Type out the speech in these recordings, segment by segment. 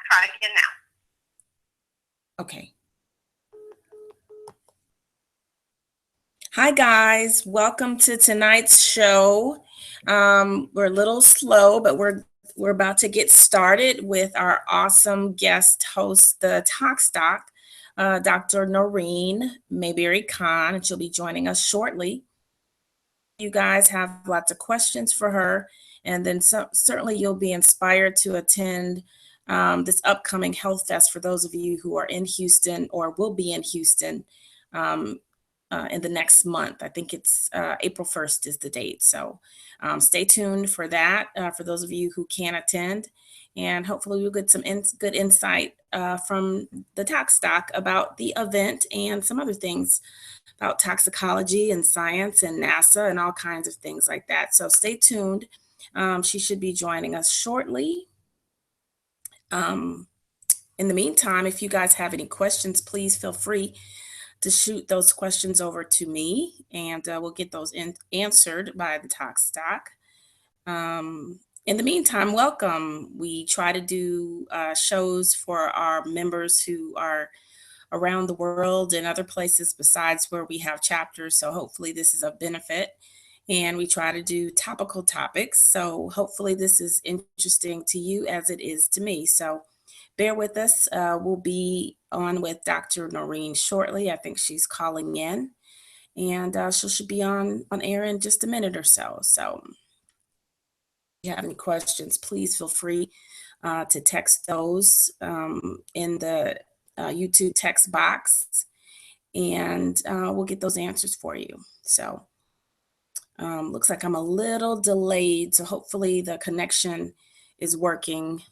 try again now. Okay. Hi guys, welcome to tonight's show. We're a little slow, but we're about to get started with our awesome guest host, the Talk Stock, Dr. Noreen Mayberry Khan, and she'll be joining us shortly. You guys have lots of questions for her, and then certainly you'll be inspired to attend this upcoming Health Fest for those of you who are in Houston or will be in Houston in the next month. I think it's April 1st is the date. So stay tuned for that for those of you who can attend. And hopefully we'll get some good insight from the Talk Stock about the event and some other things about toxicology and science and NASA and all kinds of things like that. So stay tuned. She should be joining us shortly. In the meantime, if you guys have any questions, please feel free to shoot those questions over to me, and we'll get those answered by the Talk Stock. In the meantime, welcome. We try to do shows for our members who are around the world and other places besides where we have chapters. So hopefully this is a benefit. And we try to do topical topics. So hopefully this is interesting to you as it is to me. So bear with us. We'll be on with Dr. Noreen shortly. I think she's calling in. And she should be on air in just a minute or so. So if you have any questions, please feel free to text those in the YouTube text box, and we'll get those answers for you. So looks like I'm a little delayed, so hopefully the connection is working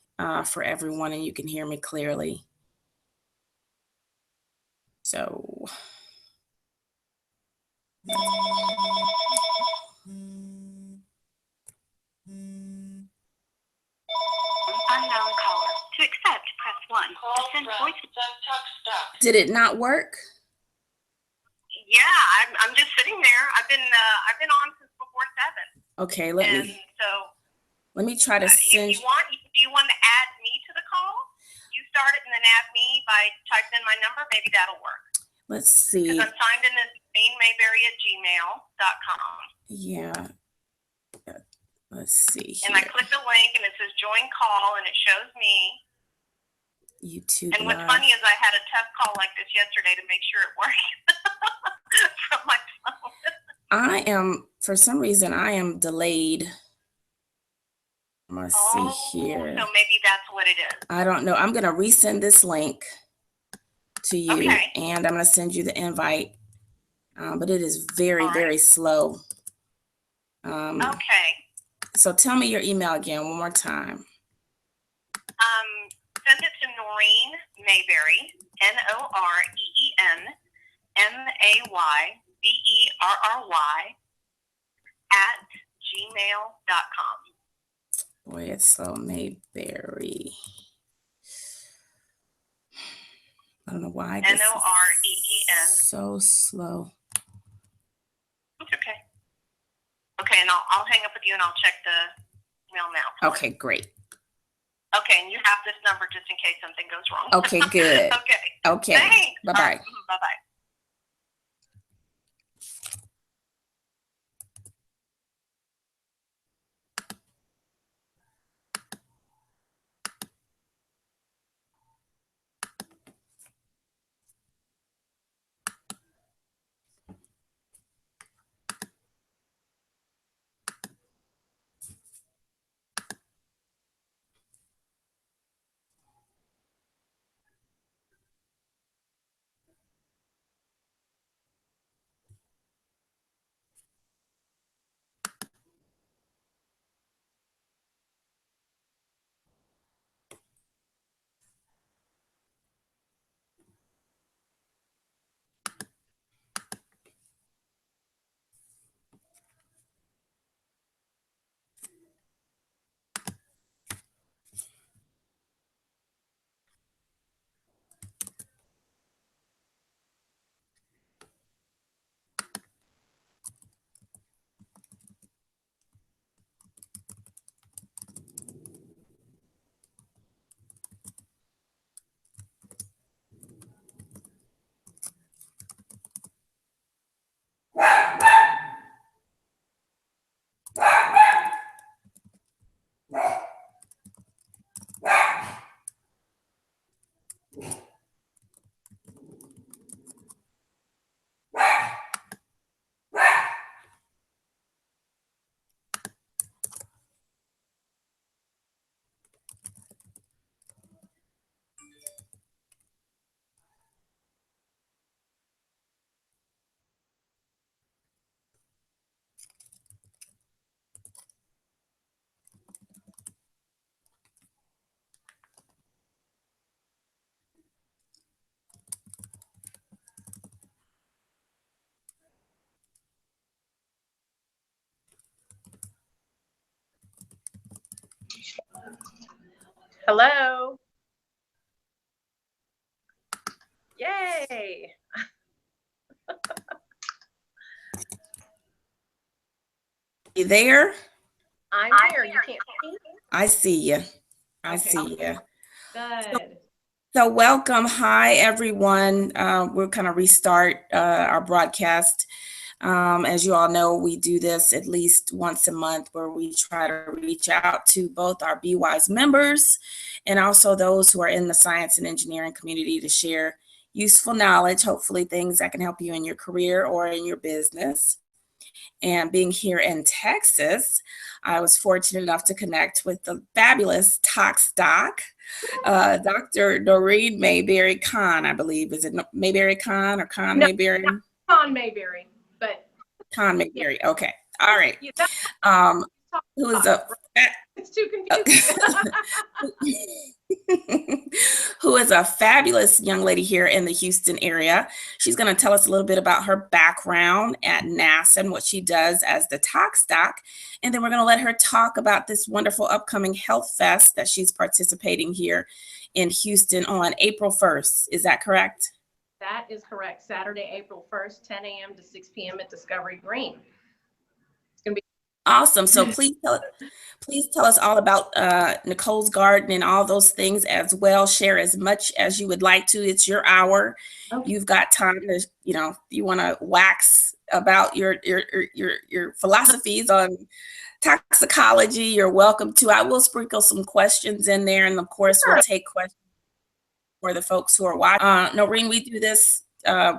for everyone and you can hear me clearly. So Unknown caller. To accept, press 1. To send voice. Did it not work? Yeah, I'm just sitting there. I've been on since before 7. Okay, let me try to send. If do you want to add me to the call? You start it and then add me by typing in my number. Maybe that'll work. Let's see. Because I'm signed in as Mayberry@gmail.com. Yeah. Let's see here. And I click the link and it says join call and it shows me. YouTube and what's funny is I had a test call like this yesterday to make sure it worked from my phone. For some reason, I am delayed. Let's see here. So maybe that's what it is. I don't know. I'm going to resend this link to you, okay. And I'm going to send you the invite. But it is very, very slow. Okay. So tell me your email again one more time. Send it to Noreen Mayberry, NOREEN @gmail.com. Boy, it's slow. Mayberry. I don't know why. NOREEN. So slow. It's okay. Okay, and I'll hang up with you and I'll check the mail now. Okay, great. Okay, and you have this number just in case something goes wrong. Okay, good. Okay. Thanks. Bye-bye. Bye-bye. Hello. Yay. You there? I'm here. You can't see me? I see you. I Okay. see you. Good. So welcome. Hi, everyone. We'll kind of restart our broadcast. As you all know, we do this at least once a month where we try to reach out to both our BWISE members and also those who are in the science and engineering community to share useful knowledge, hopefully things that can help you in your career or in your business. And being here in Texas, I was fortunate enough to connect with the fabulous Tox Doc, Dr. Noreen Mayberry Khan, I believe. Is it Mayberry Khan or Khan Mayberry? Khan Mayberry, but Khan Mayberry. Okay. All right. Who is a it's too confusing. who is a fabulous young lady here in the Houston area. She's going to tell us a little bit about her background at NASA and what she does as the Tox Doc. And then we're going to let her talk about this wonderful upcoming Health Fest that she's participating here in Houston on April 1st. Is that correct? That is correct. Saturday, April 1st, 10 a.m. to 6 p.m. at Discovery Green. It's going to be awesome. So please tell us all about Nicole's Garden and all those things as well. Share as much as you would like to. It's your hour. Okay. You've got time to, you want to wax about your philosophies on toxicology. You're welcome to. I will sprinkle some questions in there, and of course, we'll take questions for the folks who are watching. Noreen, we do this.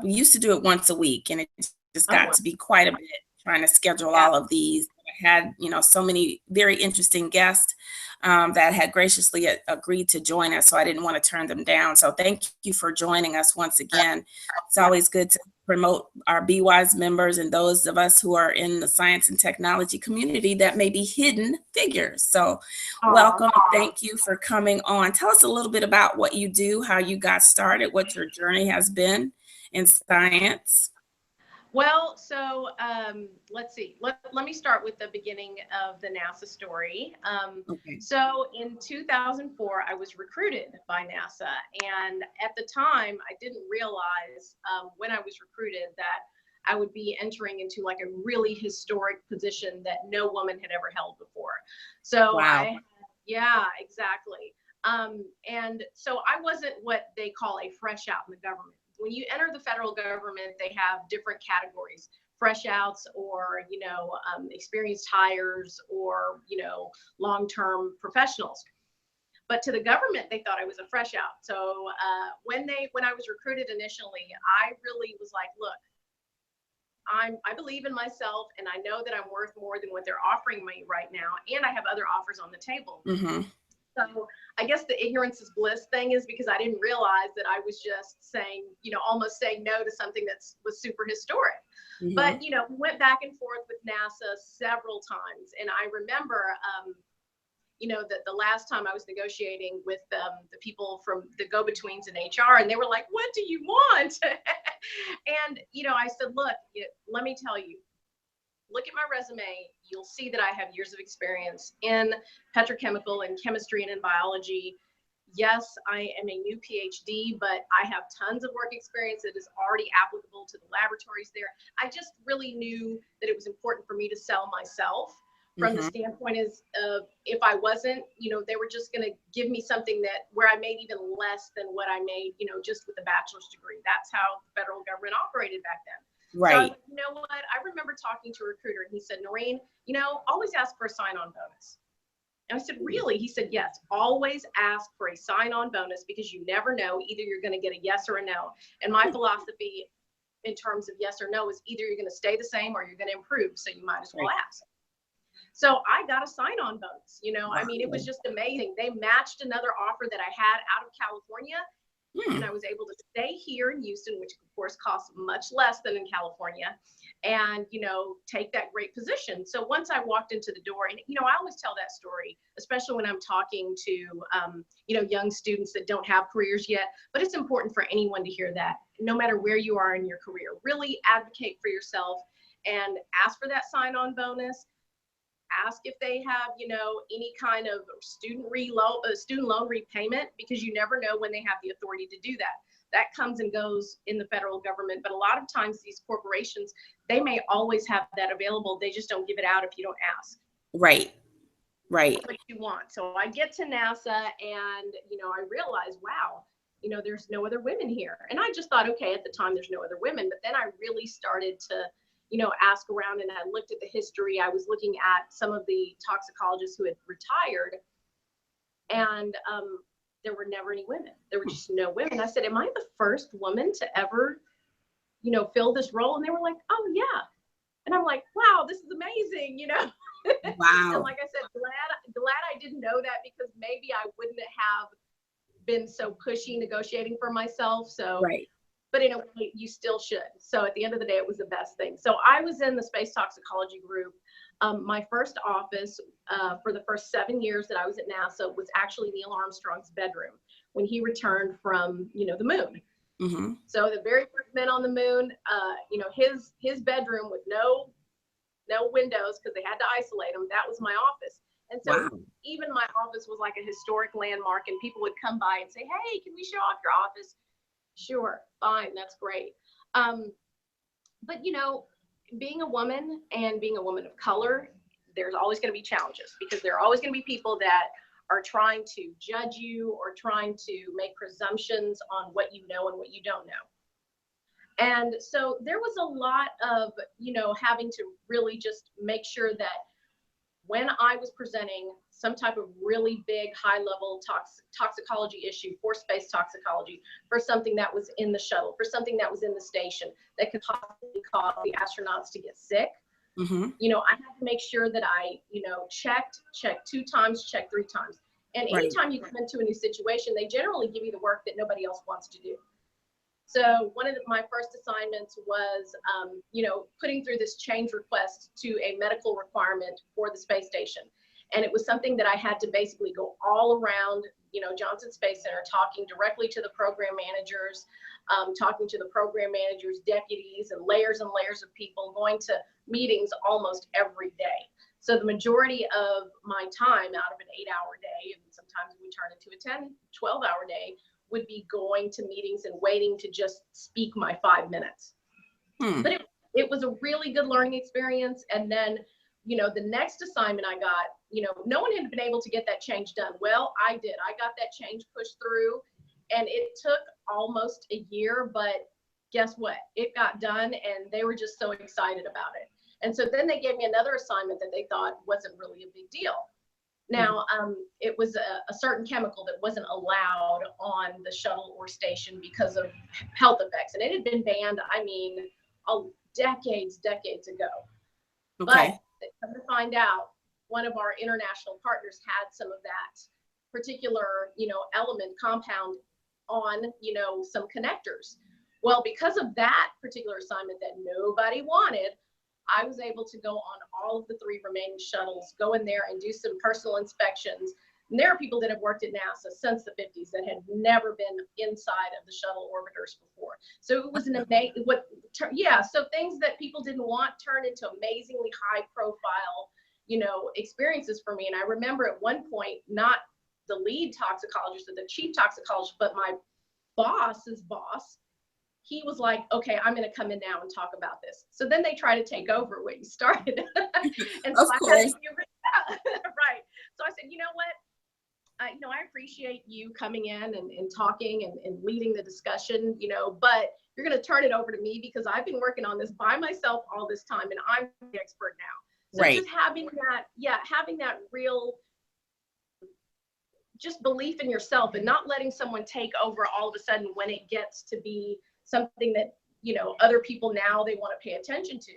We used to do it once a week, and it just got to be quite a bit trying to schedule all of these. I had, so many very interesting guests that had graciously agreed to join us, so I didn't want to turn them down. So thank you for joining us once again. It's always good to promote our BWISE members and those of us who are in the science and technology community that may be hidden figures. So welcome. Thank you for coming on. Tell us a little bit about what you do, how you got started, what your journey has been in science. Well, so let's see. Let me start with the beginning of the NASA story. Okay. So in 2004, I was recruited by NASA. And at the time, I didn't realize when I was recruited that I would be entering into like a really historic position that no woman had ever held before. So wow. Yeah, exactly. And so I wasn't what they call a fresh out in the government. When you enter the federal government, they have different categories: fresh outs, or experienced hires, or long-term professionals. But to the government, they thought I was a fresh out. So when I was recruited initially, I really was like, look, I believe in myself, and I know that I'm worth more than what they're offering me right now, and I have other offers on the table. Mm-hmm. So I guess the ignorance is bliss thing is because I didn't realize that I was just saying, almost saying no to something that was super historic. Mm-hmm. But, we went back and forth with NASA several times. And I remember, that the last time I was negotiating with the people from the go-betweens in HR, and they were like, what do you want? And, I said, look, let me tell you. Look at my resume, you'll see that I have years of experience in petrochemical and chemistry and in biology. Yes, I am a new PhD, but I have tons of work experience that is already applicable to the laboratories there. I just really knew that it was important for me to sell myself from the standpoint of if I wasn't, they were just going to give me something where I made even less than what I made, just with a bachelor's degree. That's how the federal government operated back then. Right. So I was like, you know what? I remember talking to a recruiter, and he said, Noreen, always ask for a sign-on bonus. And I said, really? He said, yes, always ask for a sign-on bonus because you never know. Either you're going to get a yes or a no. And my philosophy in terms of yes or no is either you're going to stay the same or you're going to improve. So you might as well ask. So I got a sign-on bonus. I mean, it was just amazing. They matched another offer that I had out of California. And I was able to stay here in Houston, which of course costs much less than in California, and, take that great position. So once I walked into the door, and, I always tell that story, especially when I'm talking to, young students that don't have careers yet, but it's important for anyone to hear that no matter where you are in your career, really advocate for yourself and ask for that sign-on bonus. ask if they have, any kind of student loan repayment, because you never know when they have the authority to do that. That comes and goes in the federal government, but a lot of times these corporations, they may always have that available. They just don't give it out if you don't ask. Right. That's what you want. So I get to NASA and, I realize, wow, there's no other women here. And I just thought, okay, at the time there's no other women, but then I really started to, ask around, and I looked at the history. I was looking at some of the toxicologists who had retired, and there were never any women. There were just no women. I said, am I the first woman to ever, fill this role? And they were like, oh yeah. And I'm like, wow, this is amazing, Wow. And like I said, glad I didn't know that, because maybe I wouldn't have been so pushy negotiating for myself. So, right. But in a way, you still should. So at the end of the day, it was the best thing. So I was in the space toxicology group. My first office for the first 7 years that I was at NASA was actually Neil Armstrong's bedroom when he returned from, the moon. Mm-hmm. So the very first men on the moon, his bedroom with no windows, because they had to isolate them. That was my office. And so Wow. even my office was like a historic landmark, and people would come by and say, hey, can we show off your office? Sure, fine, that's great. But being a woman and being a woman of color, there's always going to be challenges, because there are always going to be people that are trying to judge you or trying to make presumptions on what you know and what you don't know. And so there was a lot of, having to really just make sure that when I was presenting some type of really big, high-level toxicology issue for space toxicology, for something that was in the shuttle, for something that was in the station that could possibly cause the astronauts to get sick, Mm-hmm. I had to make sure that I, checked 2 times, checked 3 times. And Right. anytime you come into a new situation, they generally give you the work that nobody else wants to do. So one of my first assignments was, putting through this change request to a medical requirement for the space station. And it was something that I had to basically go all around, Johnson Space Center, talking directly to the program managers, talking to the program managers' deputies, and layers of people, going to meetings almost every day. So the majority of my time out of an 8-hour day, and sometimes we turn into a 10, 12-hour day, would be going to meetings and waiting to just speak my 5 minutes. But it was a really good learning experience. And then, the next assignment I got, no one had been able to get that change done. Well, I did. I got that change pushed through, and it took almost a year, but guess what? It got done, and they were just so excited about it. And so then they gave me another assignment that they thought wasn't really a big deal. Now, it was a certain chemical that wasn't allowed on the shuttle or station because of health effects. And it had been banned, decades ago. Okay. But come to find out, one of our international partners had some of that particular, element compound on, some connectors. Well, because of that particular assignment that nobody wanted, I was able to go on all of the 3 remaining shuttles, go in there and do some personal inspections. And there are people that have worked at NASA since the 50s that had never been inside of the shuttle orbiters before. So it was an amazing, so things that people didn't want turned into amazingly high profile, experiences for me. And I remember at one point, not the lead toxicologist or the chief toxicologist, but my boss's boss, he was like, okay, I'm going to come in now and talk about this. So then they try to take over what you started. And so of course. Right. So I said, you know what? I appreciate you coming in and talking and leading the discussion, but you're going to turn it over to me, because I've been working on this by myself all this time, and I'm the expert now. So right. Just having that real just belief in yourself, and not letting someone take over all of a sudden when it gets to be something that, other people now they want to pay attention to.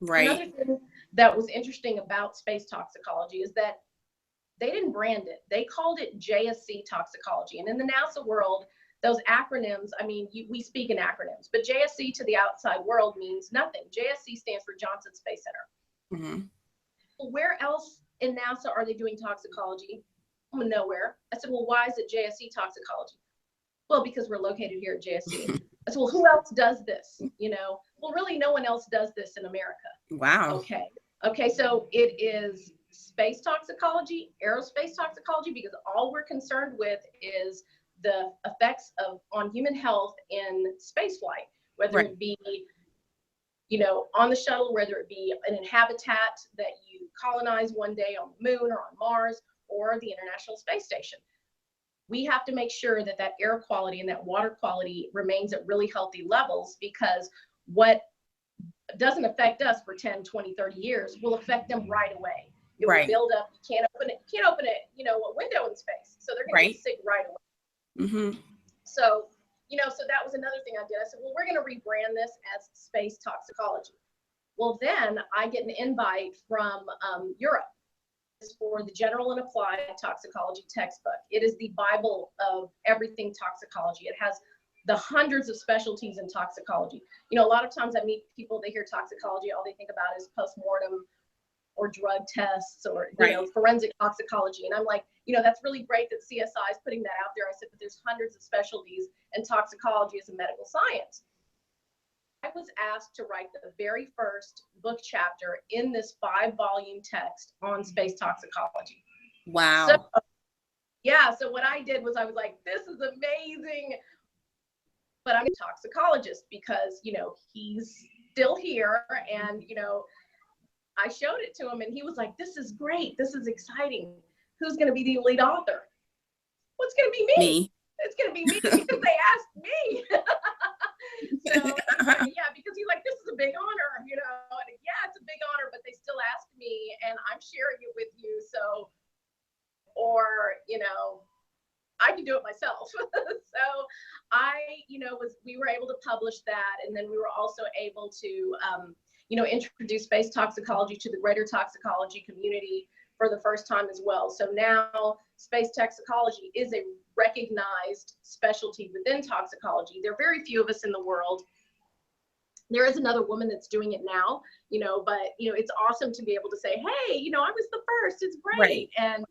Right. Another thing that was interesting about space toxicology is that they didn't brand it. They called it JSC toxicology. And in the NASA world, those acronyms, we speak in acronyms, but JSC to the outside world means nothing. JSC stands for Johnson Space Center. Mm-hmm. Well, where else in NASA are they doing toxicology? Nowhere. I said, well, why is it JSC toxicology? Well, because we're located here at JSC. I said, well, who else does this? Well, really, no one else does this in America. Wow. Okay. Okay, so it is space toxicology, aerospace toxicology, because all we're concerned with is the effects on human health in space flight, whether it be, on the shuttle, whether it be an habitat that you colonize one day on the moon or on Mars or the International Space Station. We have to make sure that that air quality and that water quality remains at really healthy levels, because what doesn't affect us for 10, 20, 30 years will affect them right away. It will build up. You can't open it, a window in space. So they're going to get sick right away. Mm-hmm. So, so that was another thing I did. I said, well, we're going to rebrand this as space toxicology. Well, then I get an invite from Europe for the General and Applied Toxicology textbook. It is the Bible of everything toxicology. It has the hundreds of specialties in toxicology. A lot of times I meet people, they hear toxicology, all they think about is postmortem or drug tests or forensic toxicology. And I'm like, that's really great that CSI is putting that out there. I said, but there's hundreds of specialties, and toxicology is a medical science. I was asked to write the very first book chapter in this 5-volume text on space toxicology. Wow. So what I did was I was like, this is amazing. But I'm a toxicologist because, he's still here. And, I showed it to him and he was like, this is great. This is exciting. Who's going to be the lead author? Well, it's going to be me. It's going to be me because they asked me. So, because he's like, this is a big honor, and it's a big honor, but they still asked me and I'm sharing it with you. So, or, I can do it myself. So we were able to publish that. And then we were also able to, introduce space toxicology to the greater toxicology community for the first time as well. So now space toxicology is a recognized specialty within toxicology. There are very few of us in the world. There is another woman that's doing it now, but, it's awesome to be able to say, hey, I was the first. It's great. And,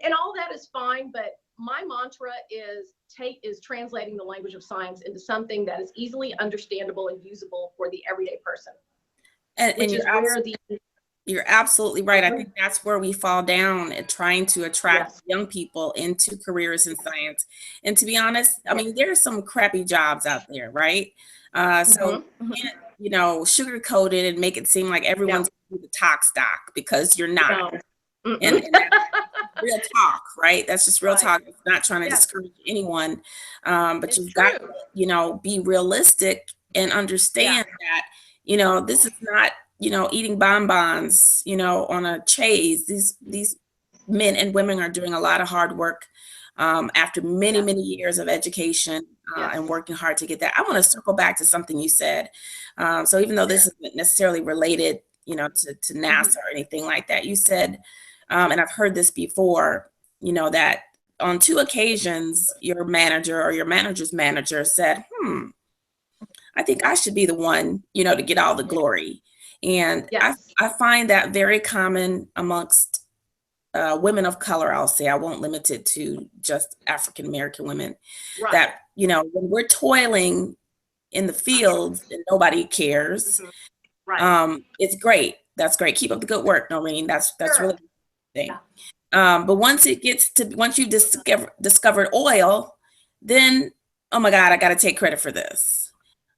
and all that is fine. But my mantra is translating the language of science into something that is easily understandable and usable for the everyday person. And you're absolutely right. I think that's where we fall down at trying to attract young people into careers in science. And to be honest, I mean, there's some crappy jobs out there, right? So you can't, sugarcoat it and make it seem like everyone's the tox doc, because you're not. And that's real talk, right? That's just real talk. It's not trying to discourage anyone, but you've got to, be realistic and understand that, this is not, eating bonbons, on a chaise. These men and women are doing a lot of hard work after many years of education and working hard to get that. I want to circle back to something you said. So even though this isn't necessarily related, to NASA or anything like that, you said, and I've heard this before, that on 2 occasions, your manager or your manager's manager said, I think I should be the one, to get all the glory. And I find that very common amongst women of color. I'll say, I won't limit it to just African-American women, that, when we're toiling in the fields and nobody cares, it's great. That's great. Keep up the good work, Noreen. That's really thing. But once you've discovered oil, then, oh my God, I got to take credit for this.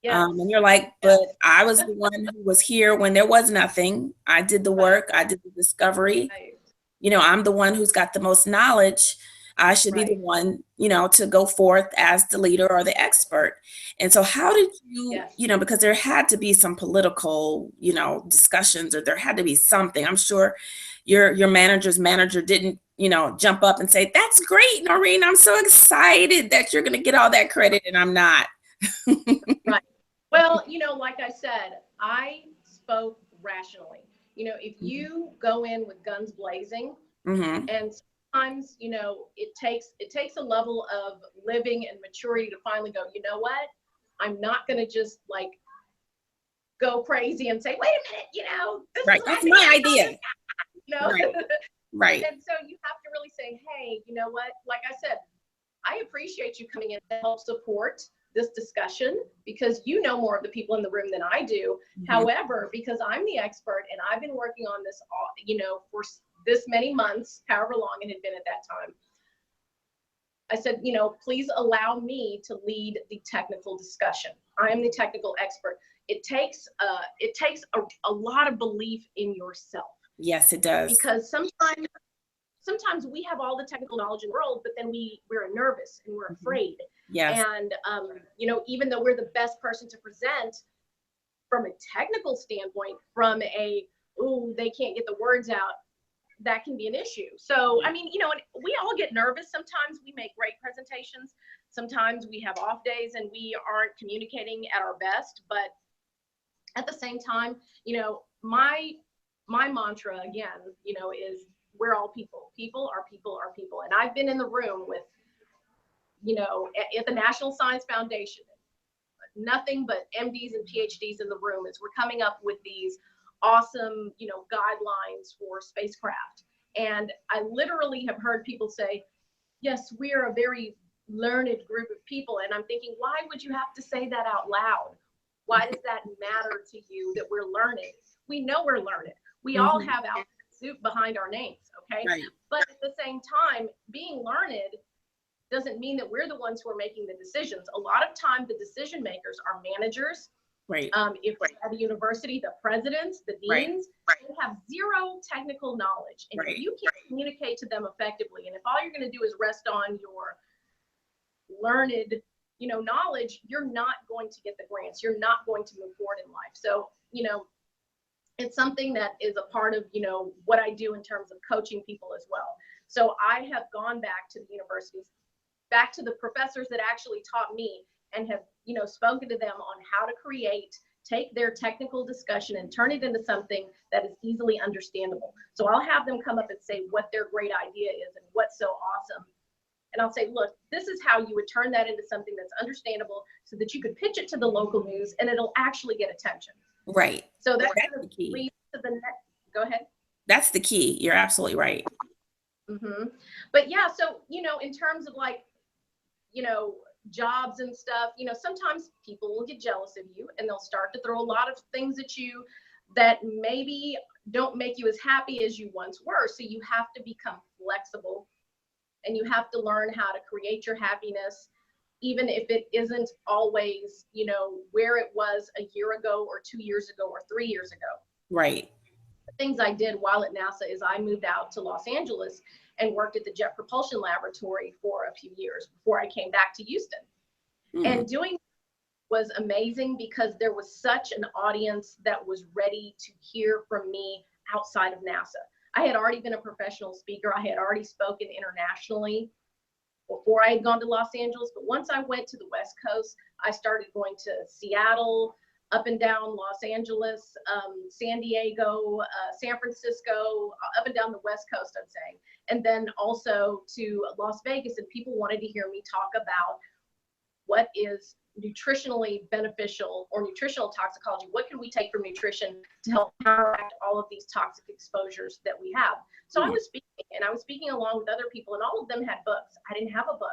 And you're like, but I was the one who was here when there was nothing. I did the work. I did the discovery. I'm the one who's got the most knowledge. I should be the one, to go forth as the leader or the expert. And so how did you, because there had to be some political, discussions, or there had to be something. I'm sure your manager's manager didn't, jump up and say, that's great, Noreen. I'm so excited that you're going to get all that credit and I'm not. Well, like I said, I spoke rationally. If you go in with guns blazing, and sometimes, it takes a level of living and maturity to finally go, you know what? I'm not going to just go crazy and say, wait a minute, this is that's my idea. Right. And so you have to really say, hey, you know what? Like I said, I appreciate you coming in to help support this discussion because you know more of the people in the room than I do. Mm-hmm. However, because I'm the expert and I've been working on this, for this many months, however long it had been at that time, I said, please allow me to lead the technical discussion. I am the technical expert. It takes a lot of belief in yourself. Yes, it does. Because sometimes we have all the technical knowledge in the world, but then we're nervous and we're afraid. Yes. And, even though we're the best person to present from a technical standpoint, from they can't get the words out, that can be an issue. So, I mean, we all get nervous. Sometimes we make great presentations. Sometimes we have off days and we aren't communicating at our best. But at the same time, my mantra again, is we're all people. People are people are people. And I've been in the room with, at the National Science Foundation, nothing but MDs and PhDs in the room as we're coming up with these awesome, guidelines for spacecraft. And I literally have heard people say, yes, we are a very learned group of people. And I'm thinking, why would you have to say that out loud? Why does that matter to you that we're learned? We know we're learned. We all have alphabet soup behind our names, okay? Right. But at the same time, being learned doesn't mean that we're the ones who are making the decisions. A lot of times the decision makers are managers. Right. If we're at a university, the presidents, the deans, they have zero technical knowledge. And if you can't communicate to them effectively, and if all you're going to do is rest on your learned, knowledge, you're not going to get the grants. You're not going to move forward in life. So, it's something that is a part of, what I do in terms of coaching people as well. So I have gone back to the universities, back to the professors that actually taught me, and have, spoken to them on how to take their technical discussion and turn it into something that is easily understandable. So I'll have them come up and say what their great idea is and what's so awesome. And I'll say, look, this is how you would turn that into something that's understandable so that you could pitch it to the local news and it'll actually get attention. Right. So that's the key. Leads to the next. Go ahead. That's the key. You're absolutely right. Mm-hmm. But yeah, so, in terms of jobs and stuff, sometimes people will get jealous of you and they'll start to throw a lot of things at you that maybe don't make you as happy as you once were. So you have to become flexible and you have to learn how to create your happiness, even if it isn't always, where it was a year ago or 2 years ago or 3 years ago. Right. The things I did while at NASA is I moved out to Los Angeles and worked at the Jet Propulsion Laboratory for a few years before I came back to Houston. And doing was amazing because there was such an audience that was ready to hear from me outside of NASA. I had already been a professional speaker. I had already spoken internationally before I had gone to Los Angeles. But once I went to the West Coast, I started going to Seattle, up and down Los Angeles, San Diego, San Francisco, up and down the West Coast, I'm saying. And then also to Las Vegas, and people wanted to hear me talk about what is nutritionally beneficial or nutritional toxicology. What can we take from nutrition to help counteract all of these toxic exposures that we have? So I was speaking along with other people, and all of them had books. I didn't have a book.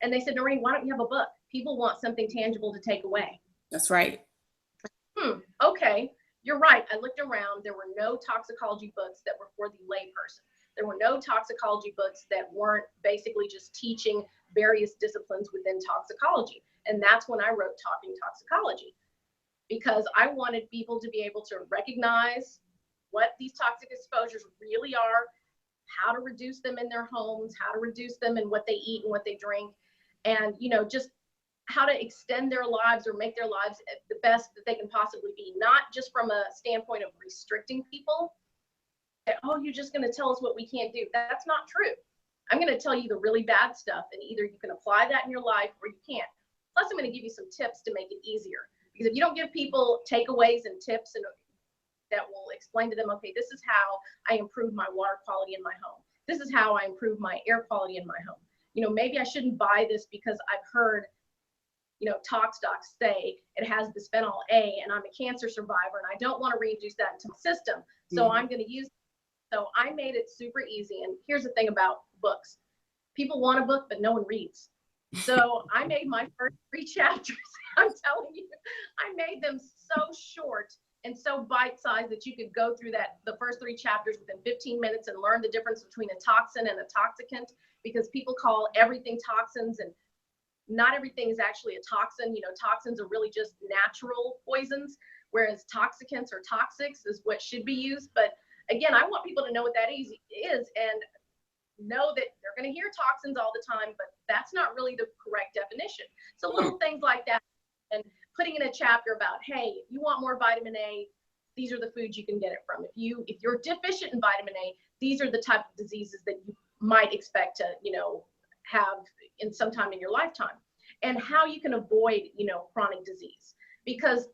And they said, Noreen, why don't you have a book? People want something tangible to take away. That's right. Okay, you're right. I looked around. There were no toxicology books that were for the layperson. There were no toxicology books that weren't basically just teaching various disciplines within toxicology. And that's when I wrote Talking Toxicology, because I wanted people to be able to recognize what these toxic exposures really are, how to reduce them in their homes, how to reduce them in what they eat and what they drink, and, just how to extend their lives or make their lives the best that they can possibly be, not just from a standpoint of restricting people. Oh, you're just going to tell us what we can't do. That's not true. I'm going to tell you the really bad stuff, and either you can apply that in your life or you can't. Plus, I'm going to give you some tips to make it easier. Because if you don't give people takeaways and tips and that will explain to them, okay, this is how I improve my water quality in my home. This is how I improve my air quality in my home. Maybe I shouldn't buy this because I've heard, Tox docs say it has bisphenol A and I'm a cancer survivor and I don't want to reintroduce that into my system. So I'm going to use it. So I made it super easy. And here's the thing about books. People want a book, but no one reads. So I made my first 3 chapters. I'm telling you, I made them so short and so bite-sized that you could go through the first 3 chapters within 15 minutes and learn the difference between a toxin and a toxicant, because people call everything toxins, and not everything is actually a toxin. You know, toxins are really just natural poisons, whereas toxicants or toxics is what should be used. But again, I want people to know what that is and know that they're going to hear toxins all the time, but that's not really the correct definition. So little things like that, and putting in a chapter about, hey, if you want more vitamin A, these are the foods you can get it from. If you're deficient in vitamin A, these are the type of diseases that you might expect to, you know, have in some time in your lifetime, and how you can avoid, you know, chronic disease. Because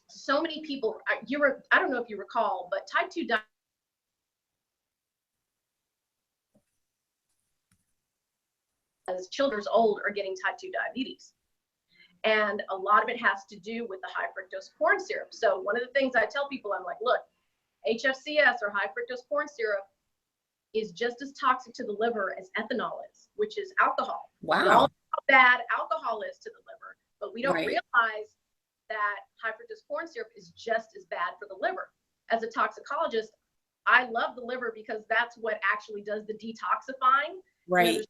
so many people, I don't know if you recall, but type 2 diabetes, as children old, are getting type 2 diabetes. And a lot of it has to do with the high fructose corn syrup. So one of the things I tell people, I'm like, look, HFCS, or high fructose corn syrup, is just as toxic to the liver as ethanol is, which is alcohol. Wow. We all know how bad alcohol is to the liver, but we don't Right. realize that high fructose corn syrup is just as bad for the liver. As a toxicologist, I love the liver because that's what actually does the detoxifying. Right. You know, there's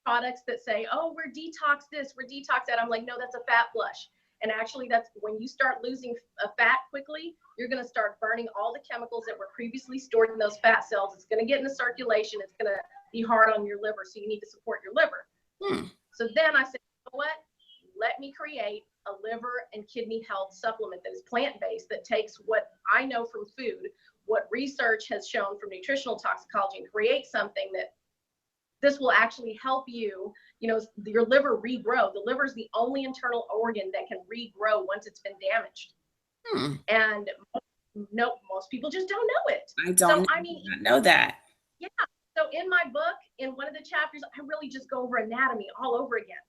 products that say, oh, we're detox this, we're detox that. I'm like, no, that's a fat flush. And actually, that's when you start losing a fat quickly, you're going to start burning all the chemicals that were previously stored in those fat cells. It's going to get in the circulation. It's going to be hard on your liver. So you need to support your liver. So then I said, you know what? Let me create a liver and kidney health supplement that is plant-based, that takes what I know from food, what research has shown from nutritional toxicology, and create something that this will actually help you, you know, your liver regrow. The liver is the only internal organ that can regrow once it's been damaged. And no, most people just don't know it. I don't know that. Yeah. So in my book, in one of the chapters, I really just go over anatomy all over again,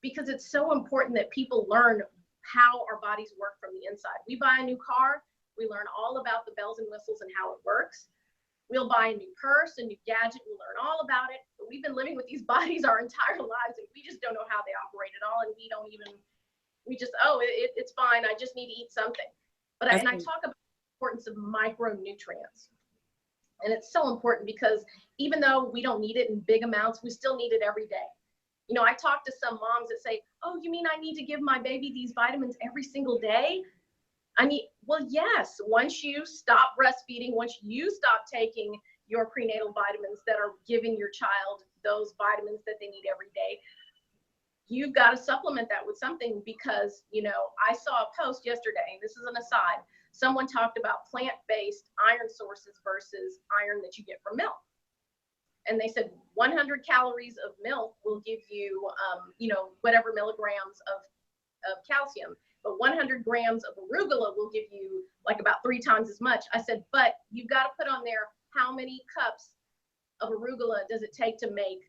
because it's so important that people learn how our bodies work from the inside. We buy a new car, we learn all about the bells and whistles and how it works. We'll buy a new purse, a new gadget, we'll learn all about it. But we've been living with these bodies our entire lives, and we just don't know how they operate at all. And we just, oh, it's fine. I just need to eat something. But I talk about the importance of micronutrients. And it's so important because even though we don't need it in big amounts, we still need it every day. You know, I talk to some moms that say, oh, you mean I need to give my baby these vitamins every single day? Well, yes, once you stop breastfeeding, once you stop taking your prenatal vitamins that are giving your child those vitamins that they need every day, you've got to supplement that with something. Because, you know, I saw a post yesterday, this is an aside, someone talked about plant-based iron sources versus iron that you get from milk. And they said 100 calories of milk will give you, you know, whatever milligrams of calcium, but 100 grams of arugula will give you like about 3 times as much. I said, but you've got to put on there, how many cups of arugula does it take to make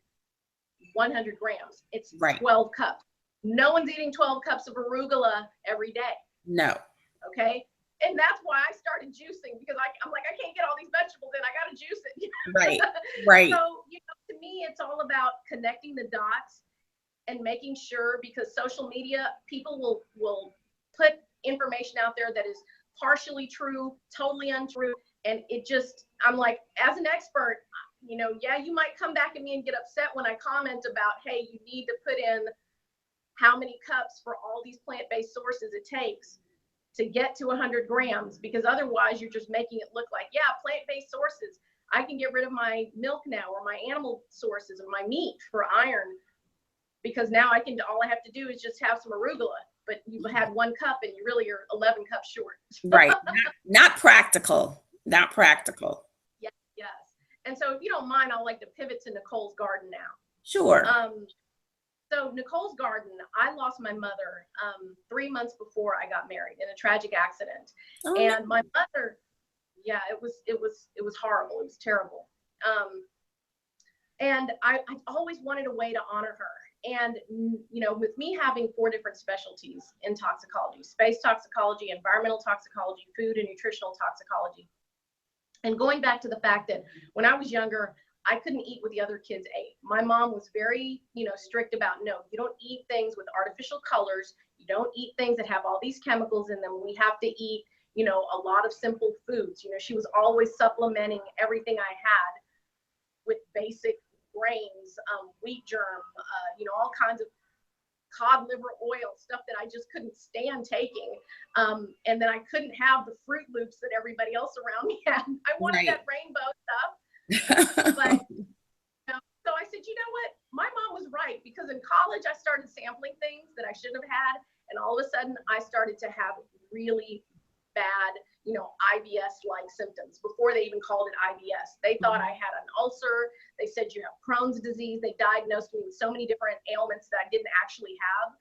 100 grams? It's 12 cups. No one's eating 12 cups of arugula every day. No. Okay. And that's why I started juicing, because I'm like, I can't get all these vegetables in. I got to juice it. Right. Right. So, you know, to me, it's all about connecting the dots and making sure, because social media, people will put information out there that is partially true, totally untrue. And it just, I'm like, as an expert, you know, yeah, you might come back at me and get upset when I comment about, hey, you need to put in how many cups for all these plant-based sources it takes to get to 100 grams, because otherwise you're just making it look like, yeah, plant-based sources, I can get rid of my milk now, or my animal sources, or my meat for iron, because now all I have to do is just have some arugula. But you've had 1 cup and you really are 11 cups short. Right. Not practical. Not practical. Yes. And so if you don't mind, I'd like to pivot to Nicole's garden now. Sure. So Nicole's garden, I lost my mother 3 months before I got married in a tragic accident. Oh, and my mother, yeah, it was horrible. It was terrible. And I always wanted a way to honor her. And, you know, with me having 4 different specialties in toxicology, space toxicology, environmental toxicology, food and nutritional toxicology, and going back to the fact that when I was younger, I couldn't eat what the other kids ate. My mom was very, strict about, no, you don't eat things with artificial colors. You don't eat things that have all these chemicals in them. We have to eat, a lot of simple foods. She was always supplementing everything I had with basic grains, wheat germ, all kinds of cod liver oil, stuff that I just couldn't stand taking. And then I couldn't have the Fruit Loops that everybody else around me had. I wanted that rainbow stuff. But so I said, you know what? My mom was right, because in college I started sampling things that I shouldn't have had. And all of a sudden I started to have really bad, IBS-like symptoms before they even called it IBS. They thought I had an ulcer. They said you have Crohn's disease. They diagnosed me with so many different ailments that I didn't actually have.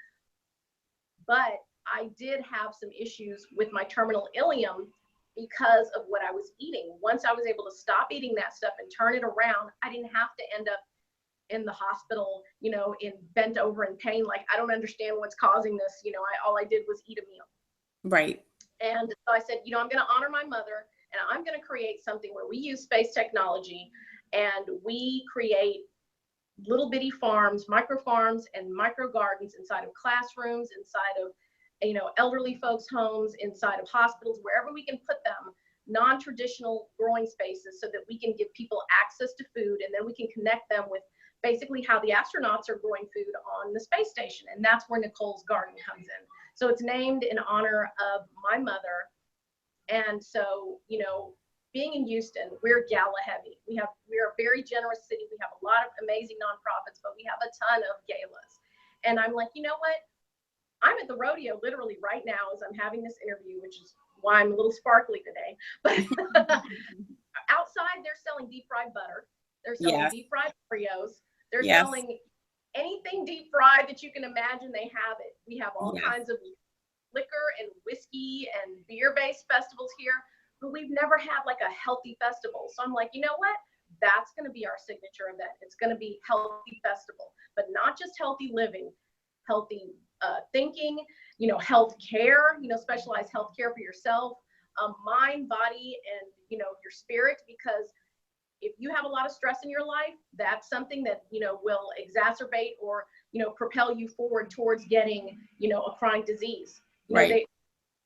But I did have some issues with my terminal ileum because of what I was eating. Once I was able to stop eating that stuff and turn it around, I didn't have to end up in the hospital, in bent over in pain. Like, I don't understand what's causing this. All I did was eat a meal. Right. And so I said, I'm going to honor my mother, and I'm going to create something where we use space technology and we create little bitty farms, micro farms and micro gardens inside of classrooms, inside of, elderly folks' homes, inside of hospitals, wherever we can put them, non-traditional growing spaces, so that we can give people access to food, and then we can connect them with basically how the astronauts are growing food on the space station. And that's where Nicole's Garden comes in. So it's named in honor of my mother. And so, being in Houston, we're gala heavy. We're a very generous city. We have a lot of amazing nonprofits, but we have a ton of galas. And I'm like, you know what? I'm at the rodeo literally right now as I'm having this interview, which is why I'm a little sparkly today. But outside, they're selling deep fried butter. They're selling deep fried Oreos. They're selling anything deep fried that you can imagine. They have it. We have all kinds of liquor and whiskey and beer-based festivals here, but we've never had like a healthy festival. So I'm like, you know what? That's going to be our signature event. It's going to be healthy festival, but not just healthy living, healthy thinking, health care, specialized health care for yourself, mind, body, and, your spirit, because if you have a lot of stress in your life, that's something that, will exacerbate or, propel you forward towards getting, a chronic disease. Right.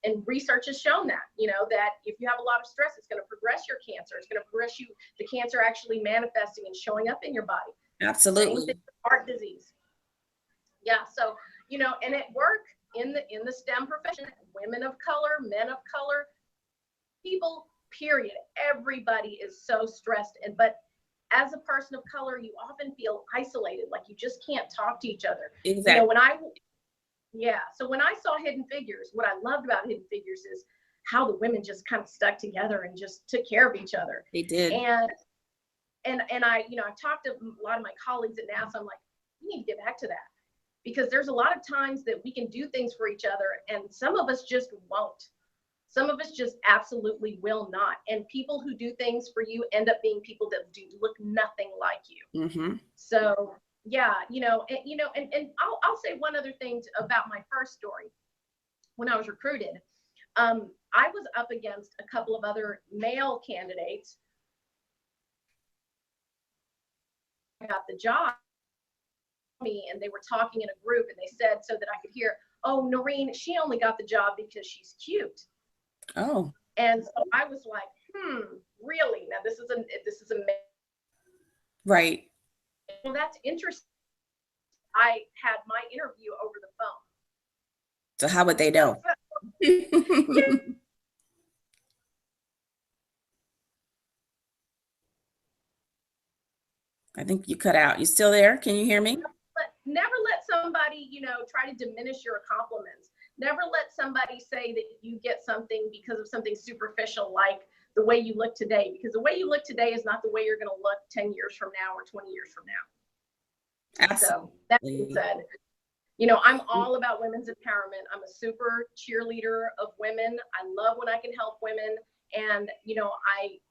And research has shown that, that if you have a lot of stress, it's going to progress your cancer. It's going to progress the cancer actually manifesting and showing up in your body. Absolutely. Same thing with heart disease. Yeah. So, and at work, in the STEM profession, women of color, men of color, people, period. Everybody is so stressed. But as a person of color, you often feel isolated, like you just can't talk to each other. Exactly. So when I saw Hidden Figures, what I loved about Hidden Figures is how the women just kind of stuck together and just took care of each other. They did. And I, I've talked to a lot of my colleagues at NASA. I'm like, we need to get back to that, because there's a lot of times that we can do things for each other, and some of us just won't. Some of us just absolutely will not. And people who do things for you end up being people that do look nothing like you. Mm-hmm. So yeah, and I'll say one other thing about my first story. When I was recruited, I was up against a couple of other male candidates. I got the job, and they were talking in a group, and they said, so that I could hear, oh, Noreen, she only got the job because she's cute. Oh. And so I was like, really? Now this is a right. Well, that's interesting. I had my interview over the phone. So how would they know? I think you cut out. You still there? Can you hear me? Never let somebody, try to diminish your compliments. Never let somebody say that you get something because of something superficial, like the way you look today, because the way you look today is not the way you're going to look 10 years from now or 20 years from now. Absolutely. So that being said, I'm all about women's empowerment. I'm a super cheerleader of women. I love when I can help women. And,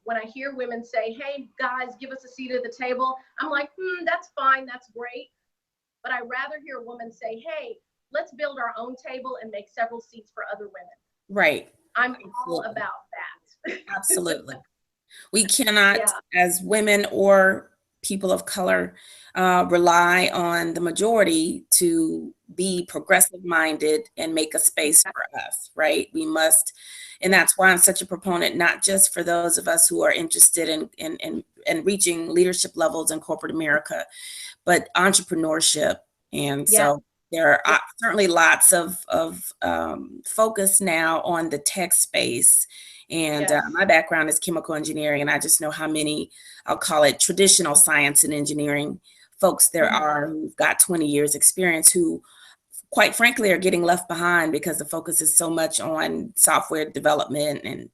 when I hear women say, hey, guys, give us a seat at the table, I'm like, that's fine. That's great. But I'd rather hear a woman say, hey, let's build our own table and make several seats for other women. Right. I'm all about that. Absolutely. We cannot, as women or people of color rely on the majority to be progressive minded and make a space for us, right? We must, and that's why I'm such a proponent, not just for those of us who are interested in reaching leadership levels in corporate America, but entrepreneurship. And so there are certainly lots of focus now on the tech space. And my background is chemical engineering, and I just know how many, I'll call it traditional science and engineering folks there are who've got 20 years experience who, quite frankly, are getting left behind because the focus is so much on software development and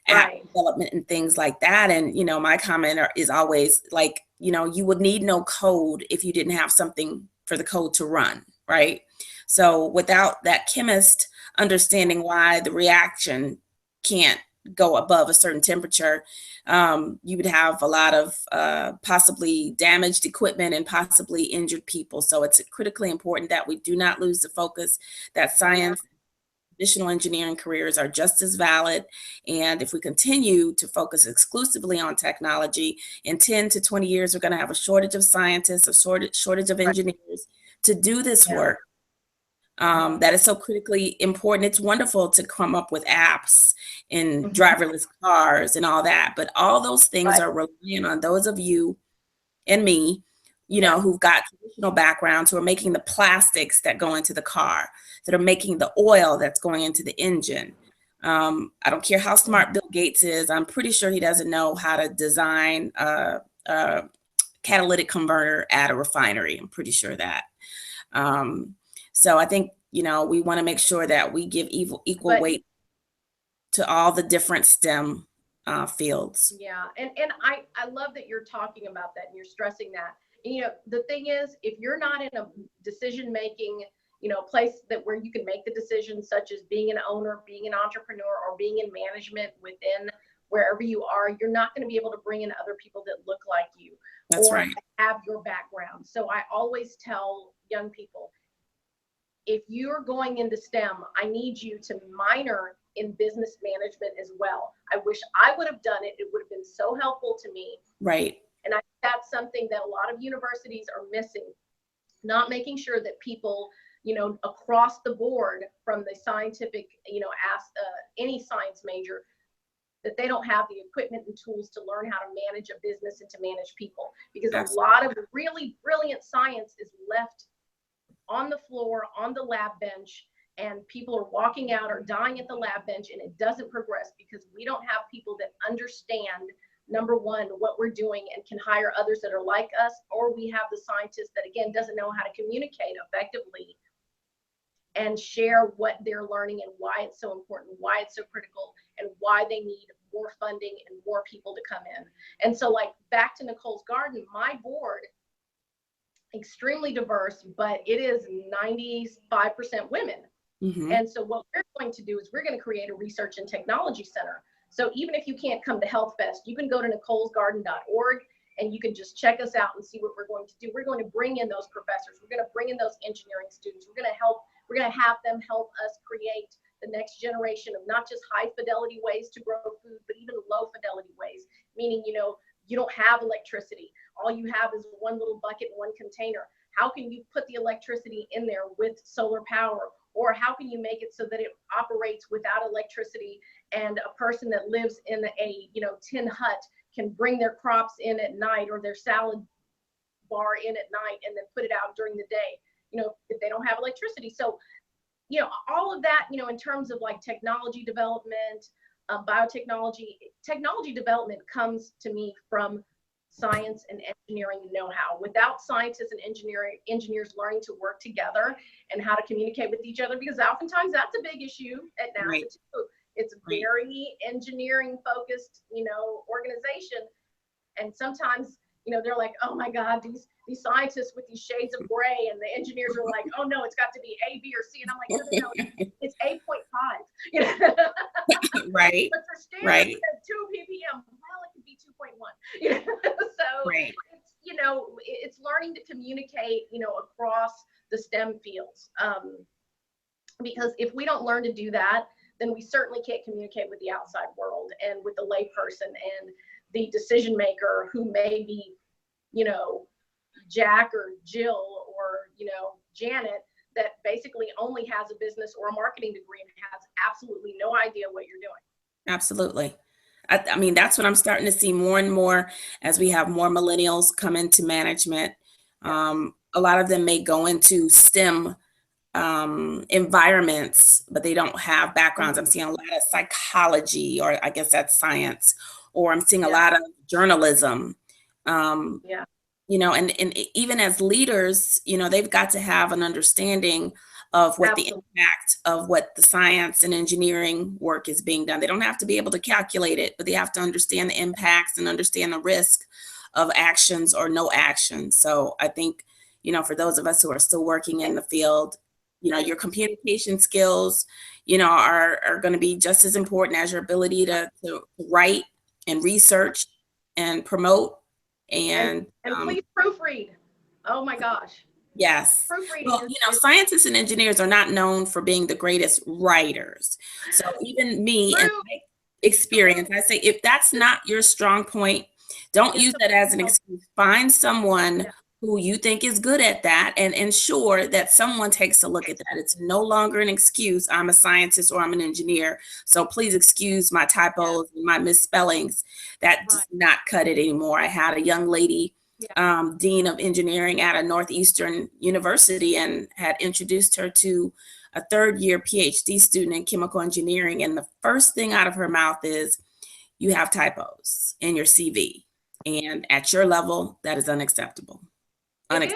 app development and things like that. And, you know, my comment is always like, you know, you would need no code if you didn't have something for the code to run, right? So without that chemist understanding why the reaction can't go above a certain temperature, you would have a lot of possibly damaged equipment and possibly injured people. So it's critically important that we do not lose the focus, that science, traditional engineering careers are just as valid. And if we continue to focus exclusively on technology, in 10 to 20 years, we're going to have a shortage of scientists, a shortage of engineers to do this work. That is so critically important. It's wonderful to come up with apps and driverless cars and all that, but all those things are relying on those of you and me, you know, who've got traditional backgrounds, who are making the plastics that go into the car, that are making the oil that's going into the engine. I don't care how smart Bill Gates is. I'm pretty sure he doesn't know how to design a catalytic converter at a refinery. I'm pretty sure that. So I think, you know, we want to make sure that we give equal weight to all the different STEM fields. Yeah, and I love that you're talking about that and you're stressing that. And, you know, the thing is, if you're not in a decision-making, you know, place that where you can make the decisions, such as being an owner, being an entrepreneur, or being in management within wherever you are, you're not going to be able to bring in other people that look like you or have your background. So I always tell young people, if you're going into STEM, I need you to minor in business management as well. I wish I would have done it. It would have been so helpful to me. Right. And that's something that a lot of universities are missing, not making sure that people, you know, across the board from the scientific, you know, any science major, that they don't have the equipment and tools to learn how to manage a business and to manage people. Because a lot of really brilliant science is left on the floor, on the lab bench, and people are walking out or dying at the lab bench, and it doesn't progress because we don't have people that understand, number one, what we're doing and can hire others that are like us, or we have the scientist that, again, doesn't know how to communicate effectively and share what they're learning and why it's so important, why it's so critical, and why they need more funding and more people to come in. And so, like, back to Nicole's Garden, my board, extremely diverse, but it is 95% women. And so what we're going to do is we're going to create a research and technology center. So even if you can't come to Health Fest, you can go to nicolesgarden.org and you can just check us out and see what we're going to do. We're going to bring in those professors. We're going to bring in those engineering students. We're going to have them help us create the next generation of not just high fidelity ways to grow food, but even low fidelity ways, meaning, you know, you don't have electricity. All you have is one little bucket, one container. How can you put the electricity in there with solar power? Or how can you make it so that it operates without electricity, and a person that lives in a, you know, tin hut can bring their crops in at night or their salad bar in at night and then put it out during the day, you know, if they don't have electricity. So, you know, all of that, you know, in terms of like technology development, biotechnology, technology development comes to me from science and engineering know-how. Without scientists and engineers learning to work together and how to communicate with each other, because oftentimes that's a big issue at NASA too. It's a very engineering focused, you know, organization. And sometimes, you know, they're like, oh my God, these scientists with these shades of gray, and the engineers are like, oh no, it's got to be A, B, or C. And I'm like, no, it's 8.5. You know? Right. But for standards at 2 ppm, well, it could be 2.1. You know? So it's, you know, it's learning to communicate, you know, across the STEM fields. Because if we don't learn to do that, then we certainly can't communicate with the outside world and with the layperson and the decision maker who may be you know, Jack or Jill or, you know, Janet that basically only has a business or a marketing degree and has absolutely no idea what you're doing. Absolutely. I mean, that's what I'm starting to see more and more as we have more millennials come into management. A lot of them may go into STEM environments, but they don't have backgrounds. I'm seeing a lot of psychology, or I guess that's science, or I'm seeing a lot of journalism. You know, and even as leaders, you know, they've got to have an understanding of what the impact of what the science and engineering work is being done. They don't have to be able to calculate it, but they have to understand the impacts and understand the risk of actions or no action. So I think, you know, for those of us who are still working in the field, you know, your communication skills, you know, are going to be just as important as your ability to write and research and promote. And please proofread. Oh my gosh. Yes. Proofreading. Well, you know, scientists and engineers are not known for being the greatest writers. So even me and my experience, I say, if that's not your strong point, don't use that as an excuse. Find someone who you think is good at that and ensure that someone takes a look at that. It's no longer an excuse. I'm a scientist or I'm an engineer. So please excuse my typos and my misspellings. That does not cut it anymore. I had a young lady, dean of engineering at a Northeastern university, and had introduced her to a third-year PhD student in chemical engineering. And the first thing out of her mouth is, you have typos in your CV. And at your level, that is unacceptable. It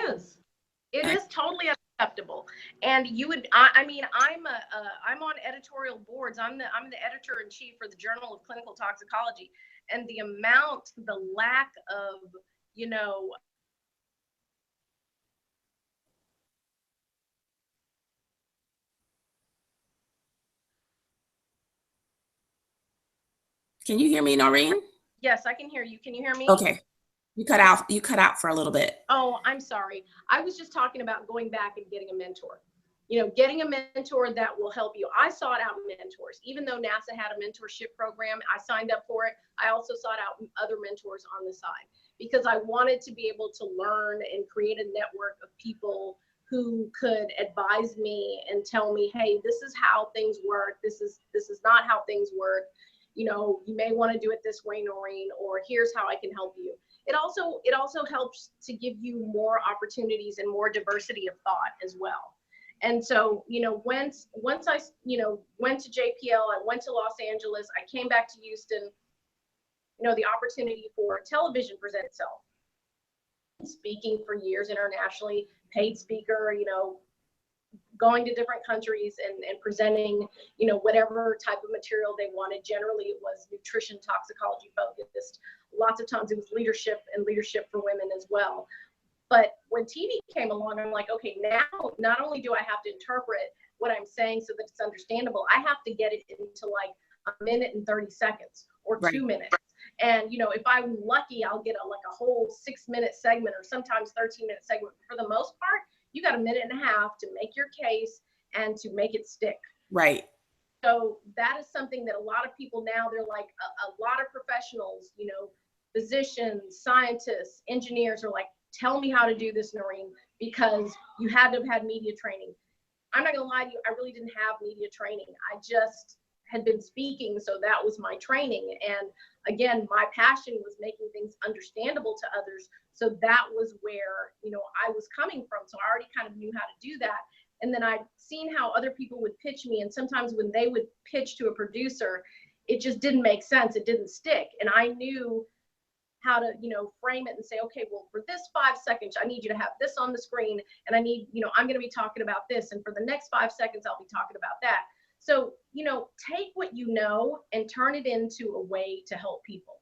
is totally unacceptable. And you would, I mean, I'm on editorial boards. I'm the editor in chief for the Journal of Clinical Toxicology, and the lack of, you know, Can you hear me, Noreen? Yes, I can hear you. Can you hear me? Okay. You cut out for a little bit. Oh, I'm sorry. I was just talking about going back and getting a mentor. You know, getting a mentor that will help you. I sought out mentors. Even though NASA had a mentorship program, I signed up for it. I also sought out other mentors on the side because I wanted to be able to learn and create a network of people who could advise me and tell me, hey, this is how things work. This is not how things work. You know, you may want to do it this way, Noreen, or here's how I can help you. It also helps to give you more opportunities and more diversity of thought as well. And so, you know, once I, you know, went to JPL, I went to Los Angeles, I came back to Houston, you know, the opportunity for television presented itself. Speaking for years internationally, paid speaker, you know, going to different countries and presenting, you know, whatever type of material they wanted. Generally, it was nutrition toxicology focused. Lots of times it was leadership and leadership for women as well. But when TV came along, I'm like, okay, now not only do I have to interpret what I'm saying so that it's understandable, I have to get it into like a minute and 30 seconds or 2 minutes. And, you know, if I'm lucky, I'll get like a whole 6-minute segment or sometimes 13-minute segment. For the most part, you got a minute and a half to make your case and to make it stick. Right. So that is something that a lot of people now, they're like a lot of professionals, you know, physicians, scientists, engineers are like, tell me how to do this, Noreen, because you had to have had media training. I'm not gonna lie to you, I really didn't have media training. I just had been speaking, so that was my training. And again, my passion was making things understandable to others. So that was where, you know, I was coming from. So I already kind of knew how to do that. And then I'd seen how other people would pitch me. And sometimes when they would pitch to a producer, it just didn't make sense. It didn't stick. And I knew how to, you know, frame it and say, okay, well, for this 5 seconds, I need you to have this on the screen. And I need, you know, I'm going to be talking about this. And for the next 5 seconds, I'll be talking about that. So, you know, take what you know and turn it into a way to help people.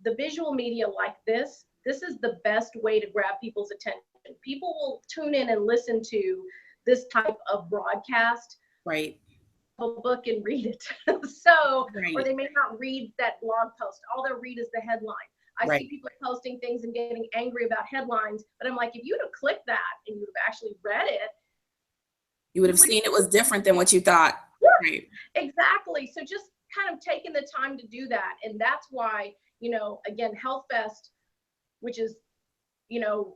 The visual media like this is the best way to grab people's attention. People will tune in and listen to this type of broadcast. Right. A book and read it. So, or they may not read that blog post. All they'll read is the headline. I see people posting things and getting angry about headlines, but I'm like, if you'd have clicked that and you would have actually read it, you would have seen it was different than what you thought. Right. Exactly. So just kind of taking the time to do that. And that's why, you know, again, Health Fest, which is,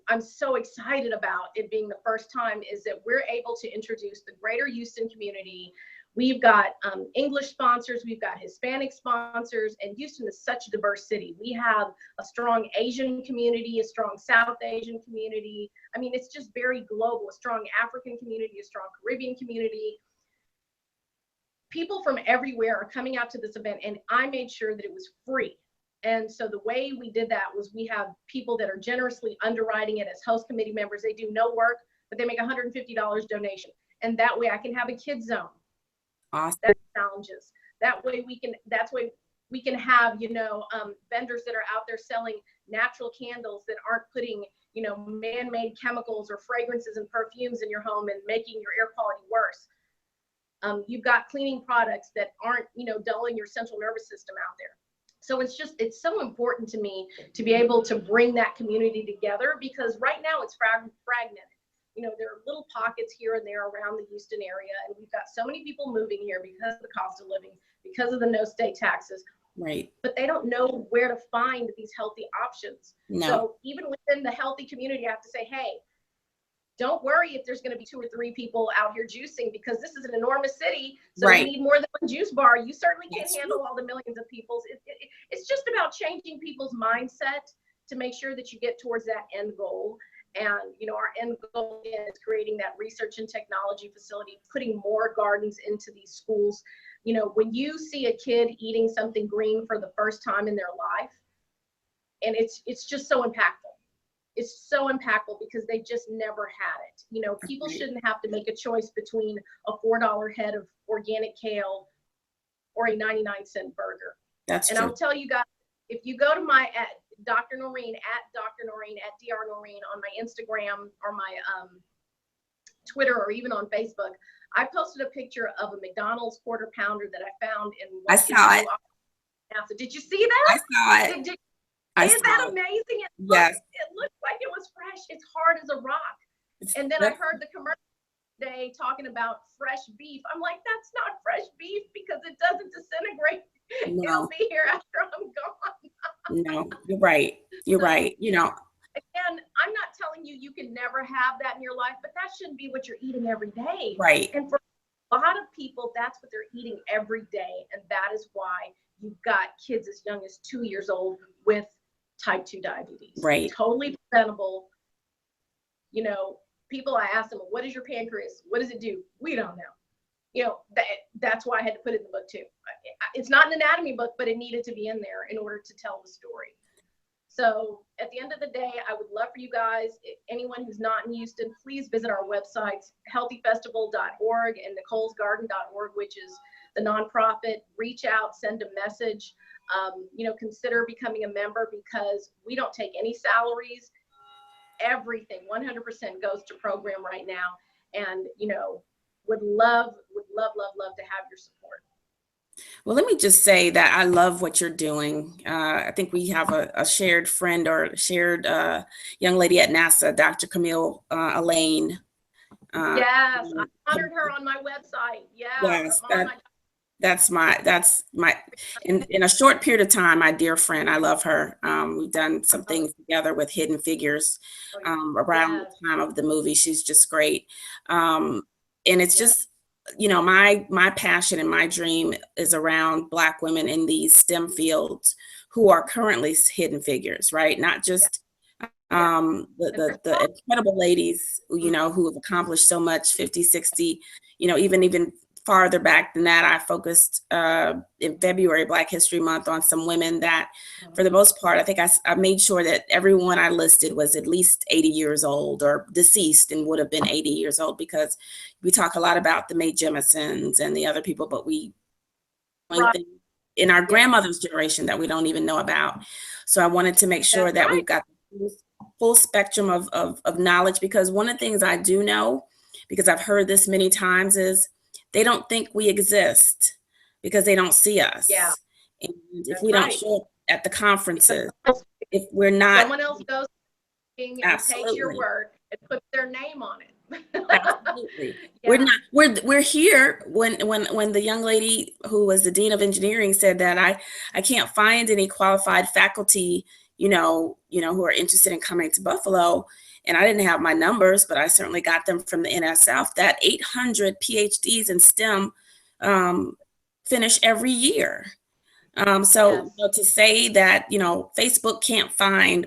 I'm so excited about it being the first time is that we're able to introduce the greater Houston community. We've got English sponsors, we've got Hispanic sponsors, and Houston is such a diverse city. We have a strong Asian community, a strong South Asian community. I mean, it's just very global, a strong African community, a strong Caribbean community. People from everywhere are coming out to this event, and I made sure that it was free. And so the way we did that was we have people that are generously underwriting it as host committee members. They do no work, but they make $150 donation. And that way I can have a kids zone. Awesome. That challenges. That's way we can have, vendors that are out there selling natural candles that aren't putting, man-made chemicals or fragrances and perfumes in your home and making your air quality worse. You've got cleaning products that aren't, dulling your central nervous system out there. So it's so important to me to be able to bring that community together, because right now it's fragmented. There are little pockets here and there around the Houston area, and we've got so many people moving here because of the cost of living, because of the no state taxes. Right. But they don't know where to find these healthy options. No. So even within the healthy community, I have to say, hey, don't worry if there's going to be 2 or 3 people out here juicing, because this is an enormous city. So right. We need more than one juice bar. You certainly can't That's handle true. all the millions of people. It's just about changing people's mindset to make sure that you get towards that end goal. And, our end goal is creating that research and technology facility, putting more gardens into these schools. When you see a kid eating something green for the first time in their life, and it's just so impactful. It's so impactful because they just never had it. People shouldn't have to make a choice between a $4 head of organic kale or a 99-cent burger. That's and true. I'll tell you guys, if you go to my Dr. Noreen at Dr. Noreen at Dr. Noreen on my Instagram or my Twitter or even on Facebook, I posted a picture of a McDonald's quarter pounder that I found in. I saw it. Did you see that? I saw it. Isn't that amazing? Yes. It looks like it was fresh. It's hard as a rock. And then I heard the commercial today talking about fresh beef. I'm like, that's not fresh beef because it doesn't disintegrate. No. It'll be here after I'm gone. No, you're right. You're right. Again, I'm not telling you can never have that in your life, but that shouldn't be what you're eating every day. Right. And for a lot of people, that's what they're eating every day. And that is why you've got kids as young as 2 years old with type 2 diabetes. Right. Totally preventable. People, I ask them, what is your pancreas? What does it do? We don't know. That's why I had to put it in the book too. It's not an anatomy book, but it needed to be in there in order to tell the story. So at the end of the day, I would love for you guys, anyone who's not in Houston, please visit our websites, healthyfestival.org and nicolesgarden.org, which is the nonprofit. Reach out, send a message. Consider becoming a member because we don't take any salaries. Everything 100% goes to program right now. And, would love to have your support. Well, let me just say that I love what you're doing. I think we have a shared friend or shared young lady at NASA, Dr. Camille Elaine. Yes, I honored her on my website. Yes, that's my in a short period of time, my dear friend. I love her. We've done some things together with Hidden Figures around the time of the movie. She's just great. And it's just, my passion and my dream is around Black women in these STEM fields who are currently hidden figures, right? Not just the incredible ladies, who have accomplished so much, 50, 60, even farther back than that. I focused in February, Black History Month, on some women that, for the most part, I think I made sure that everyone I listed was at least 80 years old or deceased and would have been 80 years old, because we talk a lot about the Mae Jemisons and the other people, but we in our grandmother's generation that we don't even know about. So I wanted to make sure that we've got the full spectrum of knowledge, because one of the things I do know, because I've heard this many times, is they don't think we exist because they don't see us. Yeah. And if we don't show up at the conferences, if we're not, someone else goes and takes your work and puts their name on it. Absolutely. Yeah. We're here when the young lady who was the dean of engineering said that I can't find any qualified faculty who are interested in coming to Buffalo. And I didn't have my numbers, but I certainly got them from the NSF, that 800 PhDs in STEM finish every year. So to say that, Facebook can't find,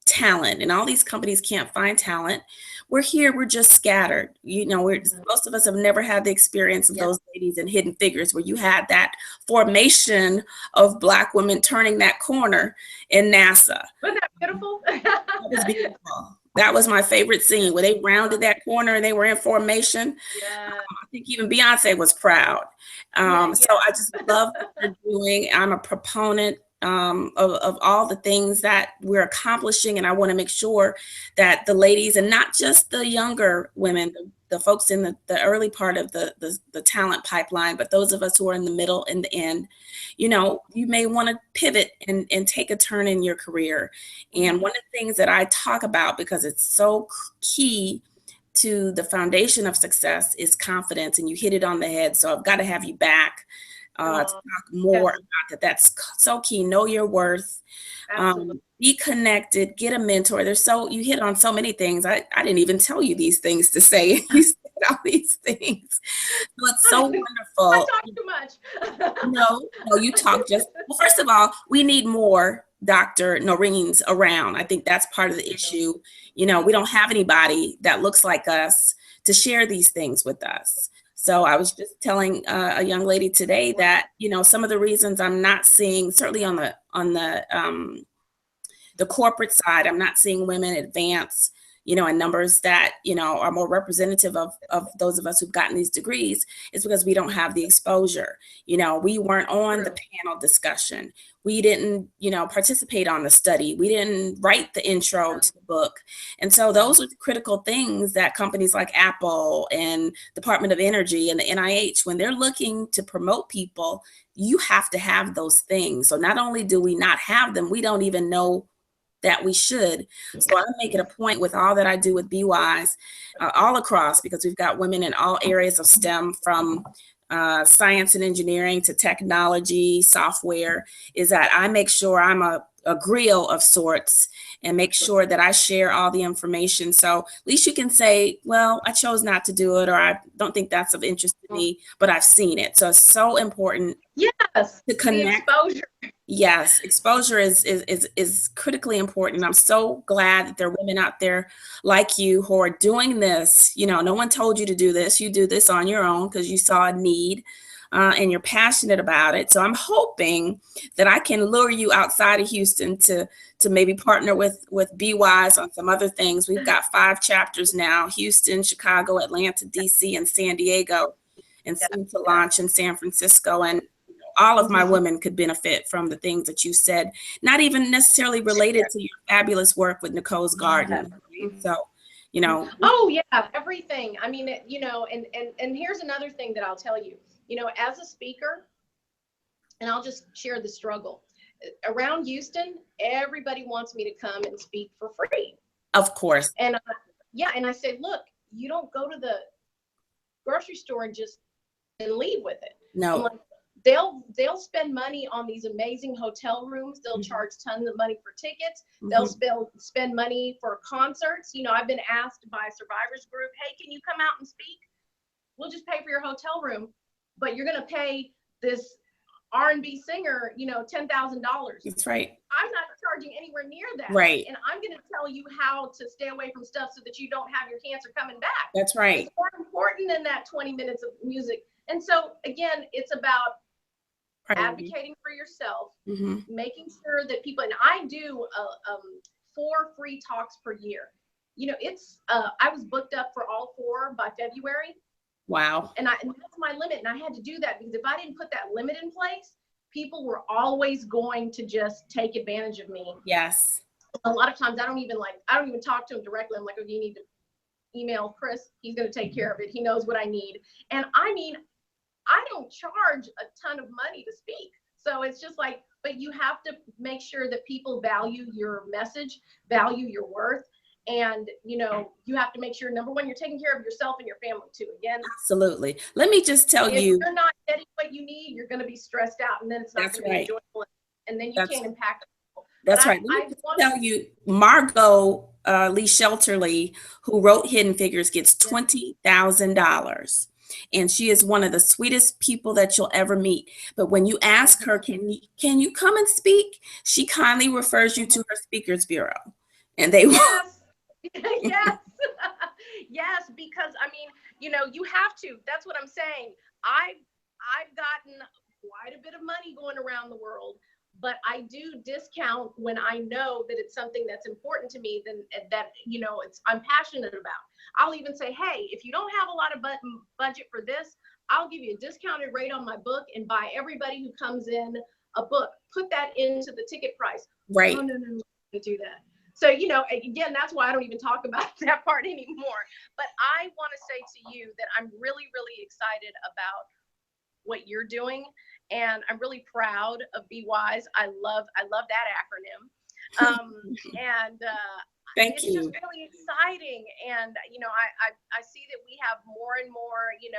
talent, and all these companies can't find talent. We're here, we're just scattered. Most of us have never had the experience of those ladies in Hidden Figures, where you had that formation of Black women turning that corner in NASA. Wasn't that beautiful? That was beautiful. That was my favorite scene, where they rounded that corner and they were in formation. I think even Beyonce was proud. So I just love what they're doing. I'm a proponent of all the things that we're accomplishing. And I want to make sure that the ladies, and not just the younger women, the folks in the early part of the talent pipeline, but those of us who are in the middle and the end, you may want to pivot and take a turn in your career. And one of the things that I talk about, because it's so key to the foundation of success, is confidence. And you hit it on the head. So I've got to have you back to talk more about that. That's so key. Know your worth. Be connected. Get a mentor. You hit on so many things. I didn't even tell you these things to say. You said all these things. So it's so wonderful. I talk too much. No, you talk well, first of all, we need more Dr. Noreens around. I think that's part of the issue. We don't have anybody that looks like us to share these things with us. So I was just telling a young lady today that, some of the reasons I'm not seeing, certainly on the corporate side, I'm not seeing women advance, in numbers that, are more representative of those of us who've gotten these degrees, is because we don't have the exposure. We weren't on the panel discussion. We didn't, participate on the study. We didn't write the intro to the book. And so those are the critical things that companies like Apple and Department of Energy and the NIH, when they're looking to promote people, you have to have those things. So not only do we not have them, we don't even know that we should. So I make it a point with all that I do with BWISE, all across, because we've got women in all areas of STEM, from science and engineering to technology, software, is that I make sure I'm a grill of sorts and make sure that I share all the information. So at least you can say, well, I chose not to do it, or I don't think that's of interest to me, but I've seen it. So it's so important to connect. The exposure. Yes, exposure is critically important. I'm so glad that there are women out there like you who are doing this. No one told you to do this. You do this on your own because you saw a need and you're passionate about it. So I'm hoping that I can lure you outside of Houston to maybe partner with BWISE on some other things. We've got 5 chapters now: Houston, Chicago, Atlanta, DC, and San Diego, and soon to launch in San Francisco. And all of my women could benefit from the things that you said, not even necessarily related to your fabulous work with Nicole's Garden. Right? So, Oh yeah, everything. I mean, and here's another thing that I'll tell you, as a speaker, and I'll just share the struggle around Houston, everybody wants me to come and speak for free. Of course. And I say, look, you don't go to the grocery store and leave with it. No. They'll spend money on these amazing hotel rooms. They'll charge tons of money for tickets. They'll spend money for concerts. I've been asked by a survivors group, hey, can you come out and speak? We'll just pay for your hotel room, but you're going to pay this R&B singer, $10,000. That's right. I'm not charging anywhere near that. Right. And I'm going to tell you how to stay away from stuff so that you don't have your cancer coming back. That's right. It's more important than that 20 minutes of music. And so again, it's about advocating for yourself, making sure that people, and I do 4 free talks per year. I was booked up for all 4 by February. Wow. And that's my limit. And I had to do that because if I didn't put that limit in place, people were always going to just take advantage of me. Yes. A lot of times I don't even talk to them directly. I'm like, oh, you need to email Chris. He's going to take care of it. He knows what I need. And I mean, I don't charge a ton of money to speak. So it's just like, but you have to make sure that people value your message, value your worth. And, you have to make sure, number one, you're taking care of yourself and your family too. Again, absolutely. Let me just tell you, if you're not getting what you need, you're going to be stressed out, and then it's not going to be enjoyable, and then you can't impact people. That's But right. Let me I just want tell you, Margot Lee Shelterly, who wrote Hidden Figures, gets to, $20,000. And she is one of the sweetest people that you'll ever meet. But when you ask her, can you come and speak? She kindly refers you to her speakers bureau. And they will. yes, yes, yes, because I mean, you have to. That's what I'm saying. I've gotten quite a bit of money going around the world, but I do discount when I know that it's something that's important to me, then that I'm passionate about. I'll even say, hey, if you don't have a lot of budget for this, I'll give you a discounted rate on my book and buy everybody who comes in a book. Put that into the ticket price. Right. Oh, no, to do that. So, again, that's why I don't even talk about that part anymore. But I want to say to you that I'm really, really excited about what you're doing. And I'm really proud of BWISE. I love that acronym. And Thank it's just you. really exciting. And, I see that we have more and more, in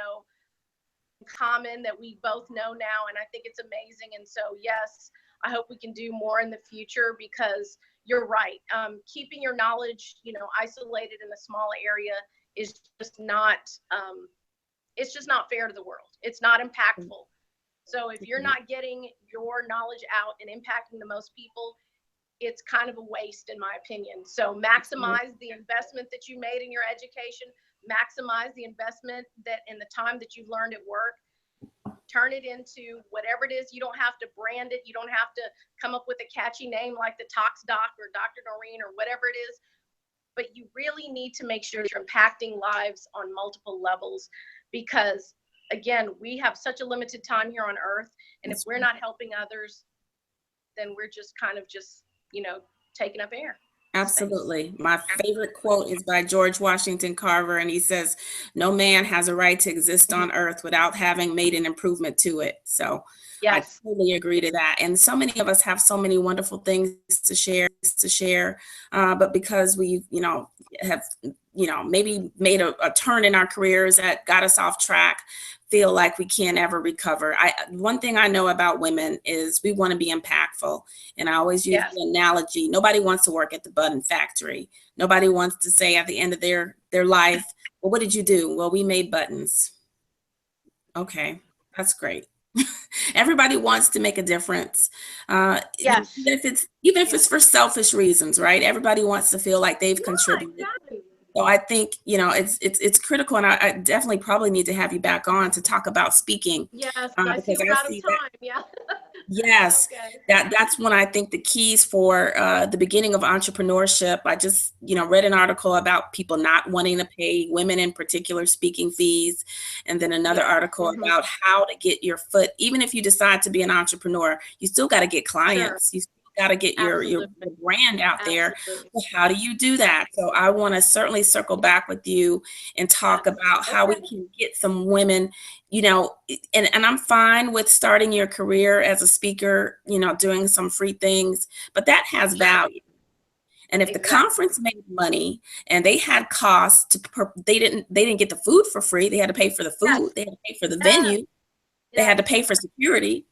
common that we both know now. And I think it's amazing. And so, yes, I hope we can do more in the future because you're right. Keeping your knowledge, isolated in a small area is just not, it's just not fair to the world. It's not impactful. So if you're not getting your knowledge out and impacting the most people, it's kind of a waste in my opinion. So maximize the investment that you made in your education, maximize the investment that in the time that you've learned at work, turn it into whatever it is. You don't have to brand it. You don't have to come up with a catchy name like the Tox Doc or Dr. Noreen or whatever it is. But you really need to make sure you're impacting lives on multiple levels because, again, we have such a limited time here on earth. And if we're not helping others, then we're just kind of taking up air. Absolutely. My favorite quote is by George Washington Carver, and he says, "No man has a right to exist on earth without having made an improvement to it." So yes. I totally agree to that. And so many of us have so many wonderful things to share, but because we, have, maybe made a turn in our careers that got us off track, feel like we can't ever recover. One thing I know about women is we want to be impactful. And I always use the analogy, nobody wants to work at the button factory. Nobody wants to say at the end of their life, well, what did you do? Well, we made buttons. Okay, that's great. Everybody wants to make a difference. Yes. Even if it's for selfish reasons, right? Everybody wants to feel like they've contributed. Exactly. So I think, it's critical, and I definitely probably need to have you back on to talk about speaking. Yes, I see we're out of time. Yeah. Yes, Okay. that's when I think the keys for the beginning of entrepreneurship. I just, read an article about people not wanting to pay women in particular speaking fees, and then another article about how to get your foot. Even if you decide to be an entrepreneur, you still got to get clients. You still got to get your brand out there. Well, how do you do that? So I want to certainly circle back with you and talk about how we can get some women, and I'm fine with starting your career as a speaker, doing some free things, but that has value. And if the conference made money and they had costs they didn't get the food for free. They had to pay for the food. They had to pay for the venue. They had to pay for security.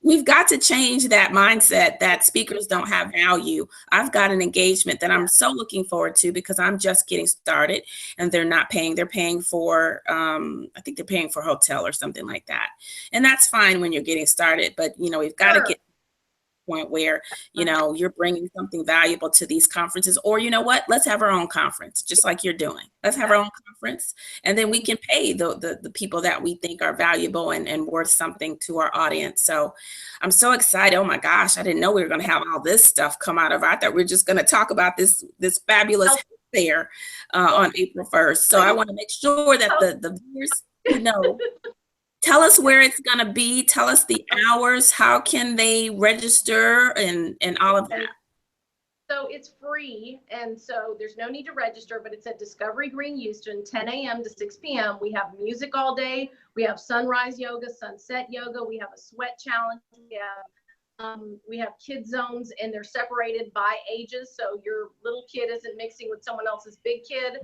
We've got to change that mindset that speakers don't have value. I've got an engagement that I'm so looking forward to because I'm just getting started and they're not paying. They're paying for, I think they're paying for hotel or something like that. And that's fine when you're getting started, but we've got to get point where you're bringing something valuable to these conferences. Or let's have our own conference, just like you're doing. Let's have our own conference, and then we can pay the people that we think are valuable and worth something to our audience. So I'm so excited. Oh my gosh, I didn't know we were going to have all this stuff come out of it. I thought we are just going to talk about this fabulous fair on April 1st. So I want to make sure that the viewers tell us where it's going to be. Tell us the hours. How can they register and all of that? So it's free. And so there's no need to register, but it's at Discovery Green, Houston, 10 a.m. to 6 p.m. We have music all day. We have sunrise yoga, sunset yoga. We have a sweat challenge. We have kid zones, and they're separated by ages, so your little kid isn't mixing with someone else's big kid.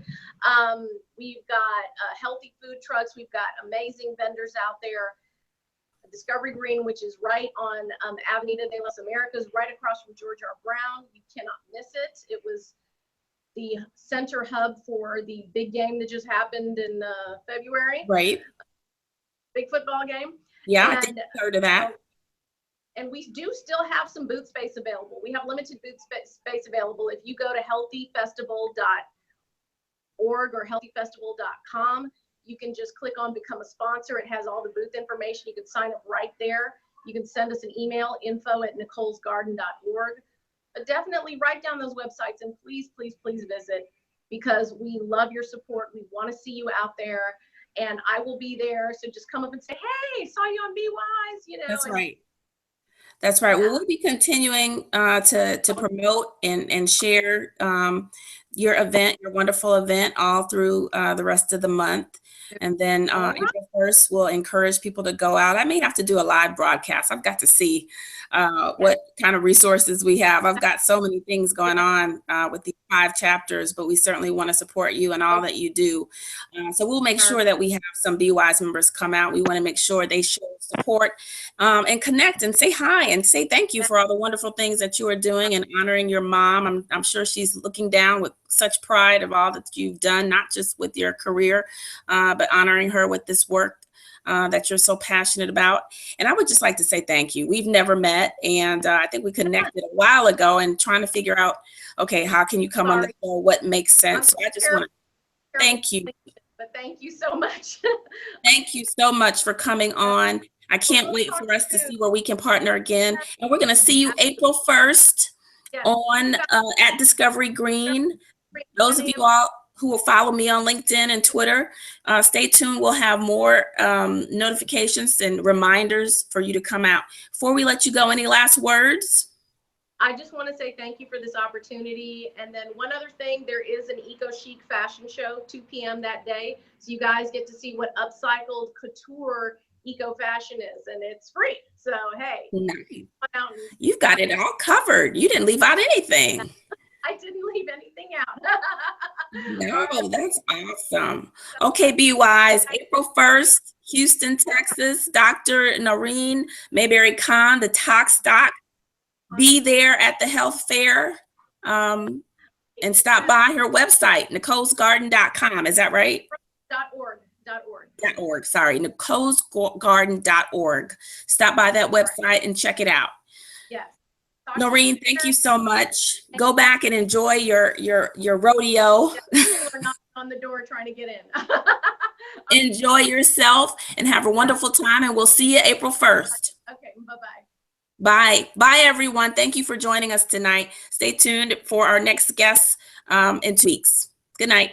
We've got healthy food trucks. We've got amazing vendors out there. Discovery Green, which is right on Avenida de las Americas, right across from George R. Brown. You cannot miss it. It was the center hub for the big game that just happened in February. Right. Big football game. Yeah, and, I think I heard of that. And we do still have some booth space available. We have limited booth space available. If you go to healthyfestival.org or healthyfestival.com, you can just click on become a sponsor. It has all the booth information. You can sign up right there. You can send us an email, info@nicolesgarden.org. But definitely write down those websites and please, please, please visit, because we love your support. We want to see you out there, and I will be there. So just come up and say, hey, saw you on BWISE, you know. That's right. That's right. Well, we'll be continuing to promote and share your event, your wonderful event, all through the rest of the month. And then April 1st, we'll encourage people to go out. I may have to do a live broadcast. I've got to see what kind of resources we have. I've got so many things going on with these 5 chapters, but we certainly want to support you and all that you do. So we'll make sure that we have some BWISE members come out. We want to make sure they show support and connect and say hi and say thank you for all the wonderful things that you are doing and honoring your mom. I'm sure she's looking down with such pride of all that you've done, not just with your career, but honoring her with this work that you're so passionate about. And I would just like to say thank you. We've never met, and I think we connected a while ago and trying to figure out, okay, how can you come on the show? What makes sense? So I just want to thank you. But thank you so much. Thank you so much for coming on. I can't wait for us to see where we can partner again. And we're going to see you April 1st on at Discovery Green. Those of you all who will follow me on LinkedIn and Twitter, stay tuned. We'll have more notifications and reminders for you to come out. Before we let you go, any last words? I just want to say thank you for this opportunity. And then one other thing, there is an Eco Chic fashion show, 2 p.m. that day. So you guys get to see what upcycled couture eco fashion is, and it's free. So, hey. Nice. You've got it all covered. You didn't leave out anything. I didn't leave anything out. No, that's awesome. Okay, BWISE, April 1st, Houston, Texas, Dr. Noreen Mayberry Khan, the Talk Stock. Be there at the health fair and stop by her website, nicolesgarden.com. Is that right? .org. Sorry, nicolesgarden.org. Stop by that website and check it out. Yes. Noreen, thank you so much. Go back and enjoy your rodeo. People are knocking on the door trying to get in. Enjoy yourself and have a wonderful time, and we'll see you April 1st. Okay, bye-bye. Bye. Bye, everyone. Thank you for joining us tonight. Stay tuned for our next guest in 2 weeks. Good night.